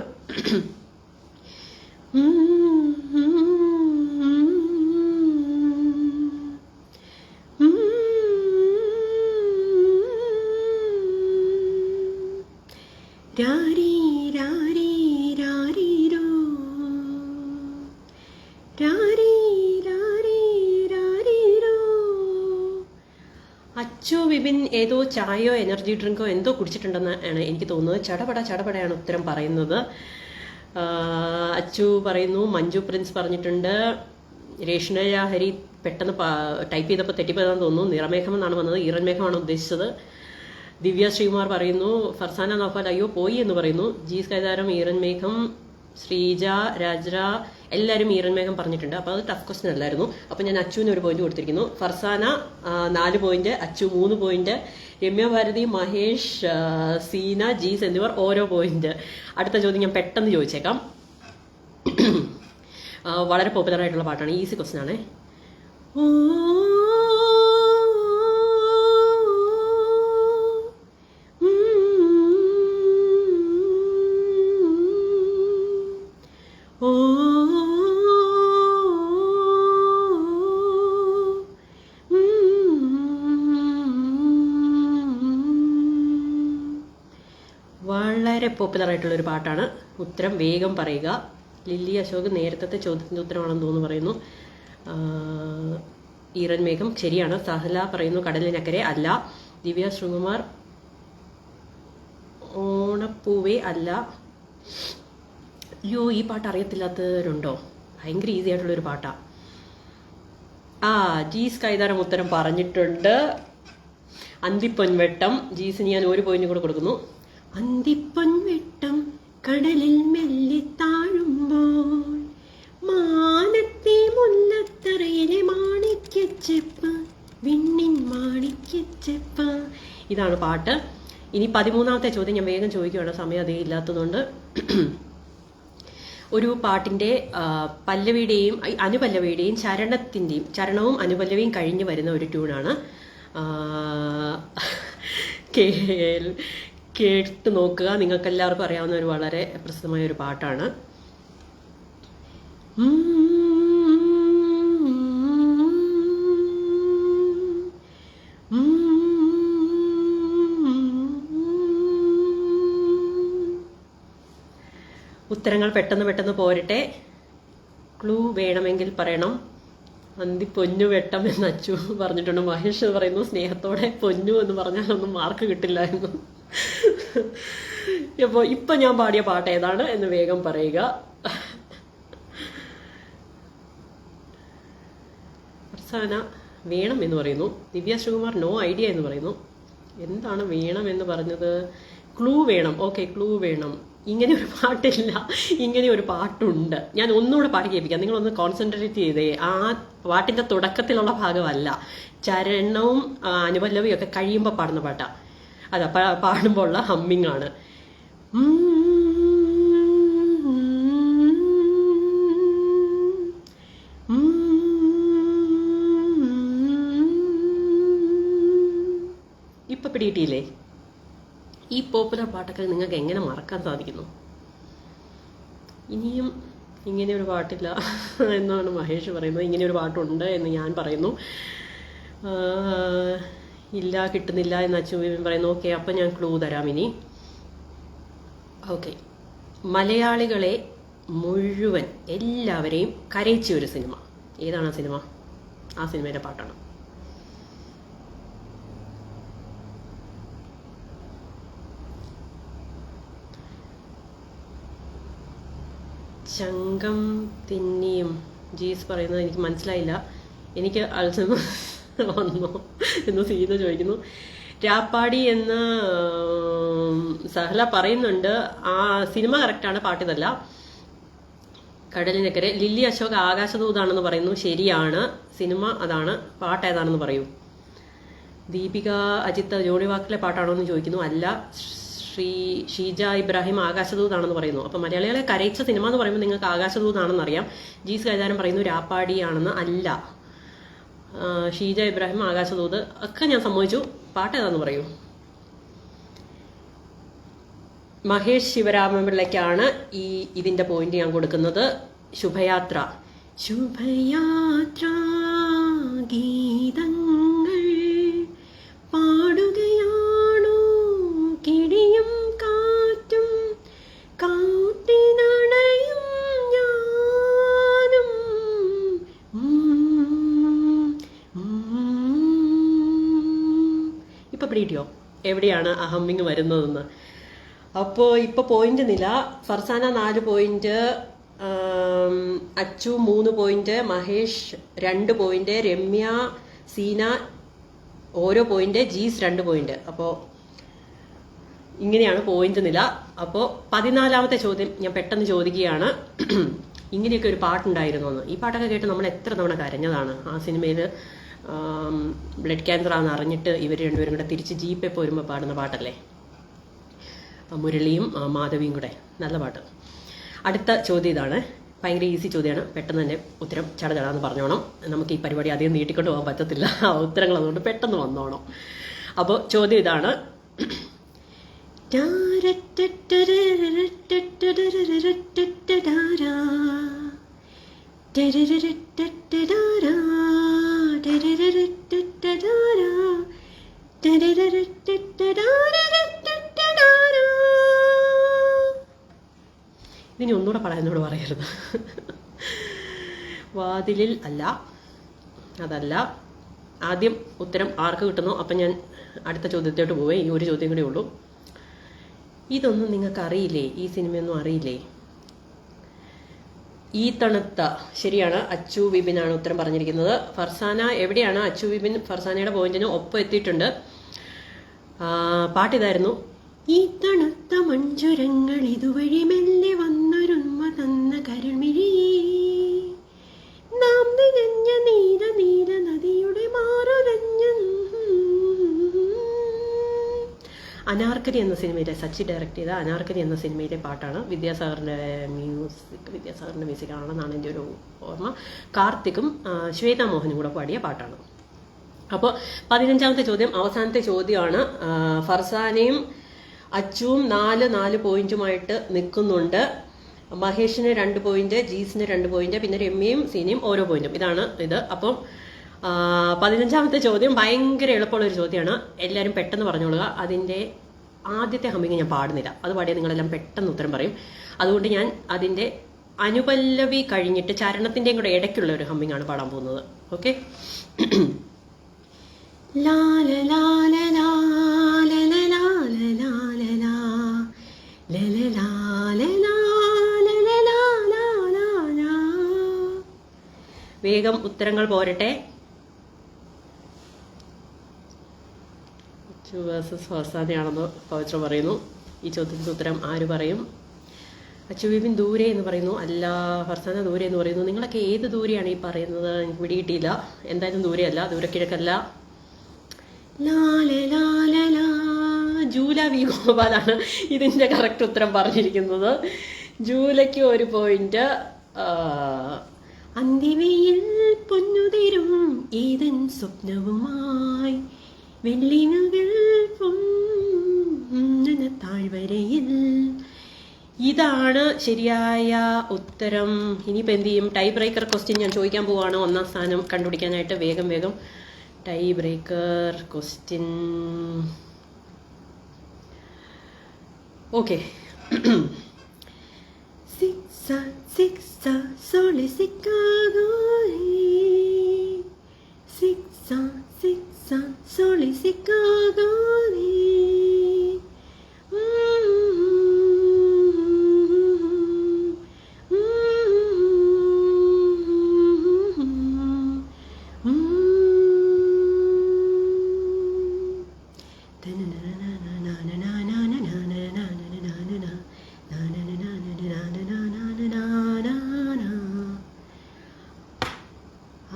രാരി വിപിൻ ഏതോ ചായയോ എനർജി ഡ്രിങ്കോ എന്തോ കുടിച്ചിട്ടുണ്ടെന്ന് ആണ് എനിക്ക് തോന്നുന്നത്. ചടപടയാണ് ഉത്തരം പറയുന്നത്. അച്ചു പറയുന്നു, മഞ്ജു പ്രിൻസ് പറഞ്ഞിട്ടുണ്ട്, രേഷ്ണയ ഹരി പെട്ടെന്ന് ടൈപ്പ് ചെയ്തപ്പോൾ തെറ്റിപ്പോയതാന്ന് തോന്നുന്നു, നിറമേഘം എന്നാണ് വന്നത്, ഈറൻമേഘമാണ് ഉദ്ദേശിച്ചത്. ദിവ്യ ശ്രീകുമാർ പറയുന്നു, ഫർസാന നൗഫൽ അയ്യോ പോയി എന്ന് പറയുന്നു. ജി സ്കൈതാരം ഈറൻമേഘം, ശ്രീജ, രാജ എല്ലാവരും ഈറൻമേഘം പറഞ്ഞിട്ടുണ്ട്. അപ്പോൾ അത് ടഫ് ക്വസ്റ്റ്യൻ അല്ലായിരുന്നു. അപ്പോൾ ഞാൻ അച്ചുവിന് ഒരു പോയിന്റ് കൊടുത്തിരിക്കുന്നു. ഫർസാന 4 പോയിന്റ്, അച്ചു 3 പോയിന്റ്, രമ്യ ഭാരതി, മഹേഷ്, സീന, ജീസ് എന്നിവർ ഓരോ പോയിന്റ്. അടുത്ത ചോദ്യം ഞാൻ പെട്ടെന്ന് ചോദിച്ചേക്കാം. വളരെ പോപ്പുലർ ആയിട്ടുള്ള പാട്ടാണ്, ഈസി ക്വസ്റ്റ്യൻ ആണേ. വളരെ പോപ്പുലർ ആയിട്ടുള്ളൊരു പാട്ടാണ്. ഉത്തരം വേഗം പറയുക. ലില്ലി അശോക് നേരത്തെ ചോദ്യത്തിൻ്റെ ഉത്തരമാണെന്ന് തോന്നുന്നു പറയുന്നു. ഈറൻമേഘം ശരിയാണ്. സഹല പറയുന്നു കടലിനക്കരെ അല്ല. ദിവ്യ ശ്രീകുമാർ ഓണപ്പൂവേ അല്ല. അയ്യോ, ഈ പാട്ട് അറിയത്തില്ലാത്തവരുണ്ടോ? ഭയങ്കര ഈസി ആയിട്ടുള്ളൊരു പാട്ടാ. ജീസ് കൈതാരം ഉത്തരം പറഞ്ഞിട്ടുണ്ട്. അന്തിപ്പൊൻവെട്ടം. ജീസിന് ഞാൻ 1 പോയിന്റ് കൂടെ കൊടുക്കുന്നു. അന്തിപ്പൊൻവെട്ടം കടലിൽ മെല്ലെ താഴുമ്പോൾ മാനത്തെ മുല്ലത്തറയിലെ മാണിക്യച്ചെപ്പ് വിണ്ണിൻ മാണിക്യച്ചെപ്പ്. ഇതാണ് പാട്ട്. ഇനി 13ാമത്തെ ചോദ്യം ഞാൻ വേഗം ചോദിക്കുകയാണ്, സമയം അതേ ഇല്ലാത്തതുകൊണ്ട്. ഒരു പാട്ടിൻ്റെ പല്ലവിയുടെയും അനുപല്ലവിയുടെയും ചരണവും അനുപല്ലവിയും കഴിഞ്ഞ് വരുന്ന ഒരു ട്യൂണാണ്. കേട്ട് നോക്കുക. നിങ്ങൾക്ക് എല്ലാവർക്കും അറിയാവുന്ന ഒരു വളരെ പ്രസിദ്ധമായ ഒരു പാട്ടാണ്. ഉത്തരങ്ങൾ പെട്ടെന്ന് പോരട്ടെ. ക്ലൂ വേണമെങ്കിൽ പറയണം. പൊന്നു വെട്ടം എന്ന് അച്ചു പറഞ്ഞിട്ടുണ്ട്. മഹേഷ് പറയുന്നു സ്നേഹത്തോടെ പൊന്നു എന്ന് പറഞ്ഞാലൊന്നും മാർക്ക് കിട്ടില്ലായിരുന്നു. അപ്പോൾ ഇപ്പം ഞാൻ പാടിയ പാട്ട് ഏതാണ് എന്ന് വേഗം പറയുക. ഫർസാന വേണം എന്ന് പറയുന്നു. ദിവ്യ ശ്രീകുമാർ നോ ഐഡിയ എന്ന് പറയുന്നു. എന്താണ് വേണം എന്ന് പറഞ്ഞത്? ക്ലൂ വേണം. ഓക്കെ, ക്ലൂ വേണം. ഇങ്ങനെ ഒരു പാട്ടില്ല, ഇങ്ങനെ ഒരു പാട്ടുണ്ട്. ഞാൻ ഒന്നുകൂടെ പാടി കേൾപ്പിക്കാം, നിങ്ങളൊന്ന് കോൺസെൻട്രേറ്റ് ചെയ്തേ. ആ പാട്ടിൻ്റെ തുടക്കത്തിലുള്ള ഭാഗമല്ല, ചരണവും അനുപല്ലവിയും ഒക്കെ കഴിയുമ്പോൾ പാടുന്ന പാട്ടാണ്. അതാ പാടുമ്പോൾ ഉള്ള ഹമ്മിങ് ആണ്. ഇപ്പൊ പിടിയിട്ടില്ലേ? ഈ പോപ്പുലർ പാട്ടൊക്കെ നിങ്ങൾക്ക് എങ്ങനെ മറക്കാൻ സാധിക്കുന്നു? ഇനിയും ഇങ്ങനെ ഒരു പാട്ടില്ല എന്നാണ് മഹേഷ് പറയുന്നത്. ഇങ്ങനെ ഒരു പാട്ടുണ്ട് എന്ന് ഞാൻ പറയുന്നു. ഇല്ല, കിട്ടുന്നില്ല എന്ന് അച്ചു പറയുന്നു. ഓക്കെ, അപ്പം ഞാൻ ക്ലൂ തരാം ഇനി. ഓക്കെ, മലയാളികളെ മുഴുവൻ എല്ലാവരെയും കരയിച്ച ഒരു സിനിമ. ഏതാണ് ആ സിനിമ? ആ സിനിമയുടെ പാട്ടാണ്. ചങ്കം തിന്നിയും. ജീസ് പറയുന്നത് എനിക്ക് മനസ്സിലായില്ല. എനിക്ക് അൾസൈമർ വന്നോ എന്ന് സീത ചോദിക്കുന്നു. രാപ്പാടി എന്ന് സഹല പറയുന്നുണ്ട്. ആ സിനിമ കറക്റ്റാണ്, പാട്ടിതല്ല. കടലിനക്കരെ. ലില്ലി അശോക് ആകാശദൂതാണെന്ന് പറയുന്നു. ശരിയാണ്, സിനിമ അതാണ്. പാട്ട് ഏതാണെന്ന് പറയൂ. ദീപിക അജിത്ത് ജോണി വാക്കിലെ പാട്ടാണോ എന്ന് ചോദിക്കുന്നു. അല്ല. ഷീജ ഇബ്രാഹിം ആകാശദൂതാണെന്ന് പറയുന്നു. അപ്പം മലയാളികളെ കരയിച്ച സിനിമ എന്ന് പറയുമ്പോൾ നിങ്ങൾക്ക് ആകാശദൂതാണെന്ന് അറിയാം. ജീസ് കൈതാരം പറയുന്നു രാപ്പാടിയാണെന്ന്. അല്ല. ഷീജ ഇബ്രാഹിം ആകാശദൂത് ഒക്കെ ഞാൻ സമ്മതിച്ചു. പാട്ട് ഏതാന്ന് പറയൂ. മഹേഷ് ശിവരാമപിള്ളയ്ക്കാണ് ഇതിന്റെ പോയിന്റ് ഞാൻ കൊടുക്കുന്നത്. ശുഭയാത്ര. ശുഭയാത്ര ഗീതങ്ങൾ പാടുകയാണോ കിടിയും കാറ്റും കാട്ടിനണയും ഞാനും. പിടികിട്ടിയോ എവിടെയാണ് ആ ഹമ്മിങ് വരുന്നതെന്ന്? അപ്പോൾ ഇപ്പോൾ പോയിന്റ് നില Farzana 4 point, Achu 3 point, Mahesh 2 point, Ramya Seena ഓരോ പോയിന്റ്, ജീസ് 2 പോയിന്റ്. അപ്പോൾ ഇങ്ങനെയാണ് പോയിന്റ് നില. അപ്പോൾ 14ാമത്തെ ചോദ്യം ഞാൻ പെട്ടെന്ന് ചോദിക്കുകയാണ്. ഇങ്ങനെയൊക്കെ ഒരു പാട്ടുണ്ടായിരുന്നു എന്ന്. ഈ പാട്ടൊക്കെ കേട്ട് നമ്മൾ എത്ര തവണ കരഞ്ഞതാണ്. ആ സിനിമയിൽ ബ്ലഡ് ക്യാൻസർ ആണെന്ന് അറിഞ്ഞിട്ട് ഇവർ രണ്ടുപേരും കൂടെ തിരിച്ച് ജീപ്പെ പോരുമ്പോൾ പാടുന്ന പാട്ടല്ലേ, മുരളിയും മാധവിയും കൂടെ. നല്ല പാട്ട്. അടുത്ത ചോദ്യം ഇതാണ്, ഭയങ്കര ഈസി ചോദ്യമാണ്. പെട്ടെന്ന് തന്നെ ഉത്തരം ചടചടാന്ന് പറഞ്ഞോണം. നമുക്ക് ഈ പരിപാടി അധികം നീട്ടിക്കൊണ്ട് പോകാൻ പറ്റത്തില്ല, ഉത്തരങ്ങൾ അതുകൊണ്ട് പെട്ടെന്ന് വന്നോണം. അപ്പോൾ ചോദ്യം ഇതാണ്. ഇതിനി ഒന്നുകൂടെ പറയാനോട് പറയരുത്. വാതിലിൽ അല്ല, അതല്ല. ആദ്യം ഉത്തരം ആർക്ക് കിട്ടുന്നോ അപ്പം ഞാൻ അടുത്ത ചോദ്യത്തോട്ട് പോവേ. ഈ ഒരു ചോദ്യം കൂടെ ഉള്ളൂ. ഇതൊന്നും നിങ്ങൾക്ക് അറിയില്ലേ? ഈ സിനിമയൊന്നും അറിയില്ലേ? ഈ തണുത്ത, ശരിയാണ്, അച്ചു വിപിനാണ് ഉത്തരം പറഞ്ഞിരിക്കുന്നത്. ഫർസാന എവിടെയാണ്? അച്ചു വിപിൻ ഫർസാനയുടെ പോയിന്റിന് ഒപ്പം എത്തിയിട്ടുണ്ട്. പാട്ടിതായിരുന്നു. ഈ തണുത്ത മഞ്ചുരങ്ങൾ ഇതുവഴി മെല്ലെ വന്നൊരുന്മ തന്ന കരുൾമിഴി, നാം നിറഞ്ഞ നീല നീല നദിയുടെ മാറുരഞ്ഞ. അനാർക്കലി എന്ന സിനിമയിലെ, സച്ചി ഡയറക്ട് ചെയ്ത അനാർക്കലി എന്ന സിനിമയിലെ പാട്ടാണ്. വിദ്യാസാഗറിന്റെ മ്യൂസിക്കാണെന്നാണ് എൻ്റെ ഒരു ഓർമ്മ. കാർത്തിക്കും ശ്വേതാ മോഹനും കൂടെ പാടിയ പാട്ടാണ്. അപ്പോൾ 15ാമത്തെ ചോദ്യം, അവസാനത്തെ ചോദ്യമാണ്. ഫർസാനയും അച്ചുവും 4 പോയിന്റുമായിട്ട് നിൽക്കുന്നുണ്ട്. മഹേഷിന് 2 പോയിന്റ്, ജീസിന് 2 പോയിന്റ്, പിന്നെ രമ്യയും സീനയും ഓരോ പോയിന്റും. ഇതാണ് ഇത്. അപ്പം 15ാമത്തെ ചോദ്യം ഭയങ്കര എളുപ്പമുള്ളൊരു ചോദ്യമാണ്. എല്ലാവരും പെട്ടെന്ന് പറഞ്ഞോളുക. അതിൻ്റെ ആദ്യത്തെ ഹമ്മിങ് ഞാൻ പാടുന്നില്ല, അത് പാടിയാൽ നിങ്ങളെല്ലാം പെട്ടെന്ന് ഉത്തരം പറയും. അതുകൊണ്ട് ഞാൻ അതിൻ്റെ അനുപല്ലവി കഴിഞ്ഞിട്ട് ചരണത്തിൻ്റെയും കൂടെ ഇടയ്ക്കുള്ള ഒരു ഹമ്മിങ് ആണ് പാടാൻ പോകുന്നത്. ഓക്കെ? വേഗം ഉത്തരങ്ങൾ പോരട്ടെ. അച്ചു വേഴ്സസ് ഫർസാനയാണെന്ന് പവിത്ര പറയുന്നു. ഈ ചോദ്യത്തിന് ഉത്തരം ആര് പറയും? അച്ചു വിപിൻ ദൂരെ എന്ന് പറയുന്നു. അല്ല, ഫർസാന ദൂരെ എന്ന് പറയുന്നു. നിങ്ങളൊക്കെ ഏത് ദൂരെയാണ് ഈ പറയുന്നത്? എനിക്ക് പിടികിട്ടിയില്ല. എന്തായാലും ദൂരെയല്ല, ദൂരക്കിഴക്കല്ല. ജൂല വി ഗോപാലാണ് ഇതിൻ്റെ കറക്റ്റ് ഉത്തരം പറഞ്ഞിരിക്കുന്നത്. ജൂലയ്ക്ക് 1 പോയിന്റ്. അന്തിവയിൽ പൊന്നുതിരും ഏതൻ സ്വപ്നവുമായി വെള്ളിനുകൾ താഴ്വരയിൽ. ഇതാണ് ശരിയായ ഉത്തരം. ഇനിയിപ്പോൾ എന്ത് ചെയ്യും? ടൈ ബ്രേക്കർ ക്വസ്റ്റ്യൻ ഞാൻ ചോദിക്കാൻ പോവാണ്. 1ാം സ്ഥാനം കണ്ടുപിടിക്കാനായിട്ട് വേഗം ടൈ ബ്രേക്കർ ക്വസ്റ്റ്യൻ. ഓക്കെ.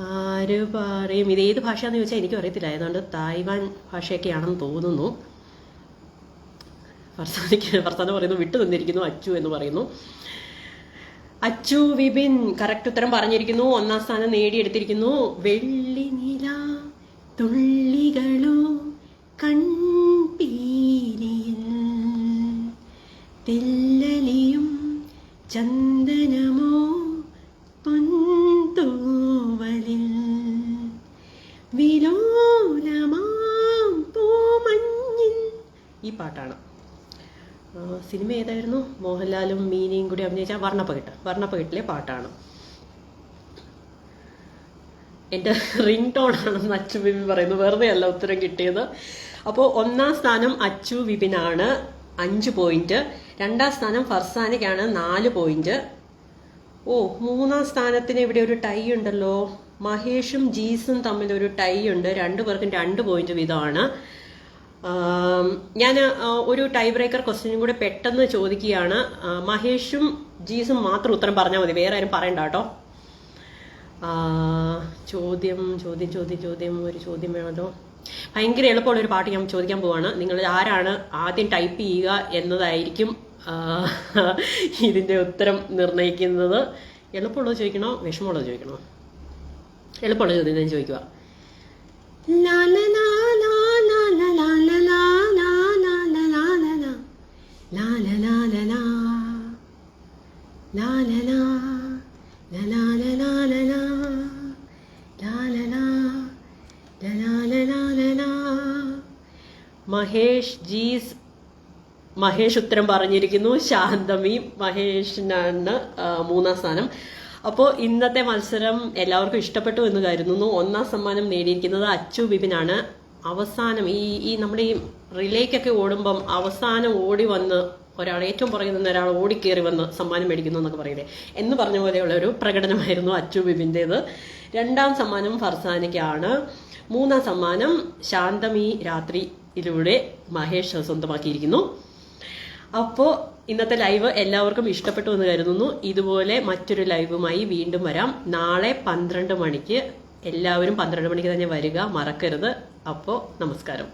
ആര് പറയും? ഇത് ഏത് ഭാഷയാണെന്ന് ചോദിച്ചാൽ എനിക്കും അറിയത്തില്ല. ഏതാണ്ട് തായ്വാൻ ഭാഷയൊക്കെയാണെന്ന് തോന്നുന്നു. ഫർസാന പറയുന്നു വിട്ടു നിന്നിരിക്കുന്നു അച്ചു എന്ന് പറയുന്നു. അച്ചു വിപിൻ കറക്റ്റ് ഉത്തരം പറഞ്ഞിരിക്കുന്നു. 1ാം സ്ഥാനം നേടിയെടുത്തിരിക്കുന്നു. വെള്ളി നില തുള്ളികളോ കൺപീലിയിൽ തെല്ലലിയും ചന്ദനമോ പൊൻതൂവലിൽ വിലോലമാം പൂമഞ്ഞിൽ. ഈ പാട്ടാണ്. സിനിമ ഏതായിരുന്നു? മോഹൻലാലും മീനയും കൂടി അഭിനയിച്ച വർണ്ണപ്പകിട്ടിലെ പാട്ടാണ്. എൻ്റെ റിംഗ് ടോൺ ആണെന്ന് അച്ചു ബേബി പറയുന്നു. വെറുതെ അല്ല ഉത്തരം കിട്ടിയത്. അപ്പോൾ ഒന്നാം സ്ഥാനം അച്ചു വിപിനാണ് 5 പോയിന്റ്. രണ്ടാം സ്ഥാനം ഫർസാനയ്ക്കാണ് 4 പോയിന്റ്. ഓ, മൂന്നാം സ്ഥാനത്തിന് ഇവിടെ ഒരു ടൈ ഉണ്ടല്ലോ. മഹേഷും ജീസും തമ്മിൽ ഒരു ടൈ ഉണ്ട്. 2 പേർക്കും 2 പോയിന്റ് വീതമാണ്. ഞാൻ ഒരു ടൈ ബ്രേക്കർ ക്വസ്റ്റ്യനും കൂടെ പെട്ടെന്ന് ചോദിക്കുകയാണ്. മഹേഷും ജീസും മാത്രം ഉത്തരം പറഞ്ഞാൽ മതി, വേറെ ആരും പറയണ്ട കേട്ടോ. ചോദ്യം ഒരു ചോദ്യം വേണമല്ലോ. ഭയങ്കര എളുപ്പമുള്ള ഒരു പാട്ട് ഞാൻ ചോദിക്കാൻ പോവാണ്. നിങ്ങൾ ആരാണ് ആദ്യം ടൈപ്പ് ചെയ്യുക എന്നതായിരിക്കും ഇതിന്റെ ഉത്തരം നിർണ്ണയിക്കുന്നത്. എളുപ്പമുള്ളത് ചോദിക്കണോ വിഷമമുള്ളത് ചോദിക്കണോ? എളുപ്പമുള്ള ചോദ്യം ഞാൻ ചോദിക്കുക. മഹേഷ് ഉത്തരം പറഞ്ഞിരിക്കുന്നു. ശാന്തമി മഹേഷിനാണ് 3-ാം സ്ഥാനം. അപ്പോൾ ഇന്നത്തെ മത്സരം എല്ലാവർക്കും ഇഷ്ടപ്പെട്ടു എന്ന് കരുതുന്നു. 1-ാം സമ്മാനം നേടിയിരിക്കുന്നത് അച്ചു വിപിനാണ്. അവസാനം ഈ നമ്മുടെ ഈ റിലേക്കൊക്കെ ഓടുമ്പം അവസാനം ഓടി വന്ന് ഒരാൾ, ഏറ്റവും പുറകിൽ നിന്ന് ഒരാൾ ഓടിക്കേറി വന്ന് സമ്മാനം മേടിക്കുന്നു എന്നൊക്കെ പറയില്ലേ, എന്ന് പറഞ്ഞ പോലെയുള്ള ഒരു പ്രകടനമായിരുന്നു അച്ചു വിപിൻ്റേത്. 2-ാം സമ്മാനം ഫർസാനയ്ക്കാണ്. 3-ാം സമ്മാനം ശാന്തമി രാത്രിയിലൂടെ മഹേഷ് സ്വന്തമാക്കിയിരിക്കുന്നു. അപ്പോൾ ഇന്നത്തെ ലൈവ് എല്ലാവർക്കും ഇഷ്ടപ്പെട്ടു എന്ന് കരുതുന്നു. ഇതുപോലെ മറ്റൊരു ലൈവുമായി വീണ്ടും വരാം. നാളെ 12 മണിക്ക്. എല്ലാവരും 12 മണിക്ക് തന്നെ വരിക, മറക്കരുത്. അപ്പോൾ നമസ്കാരം.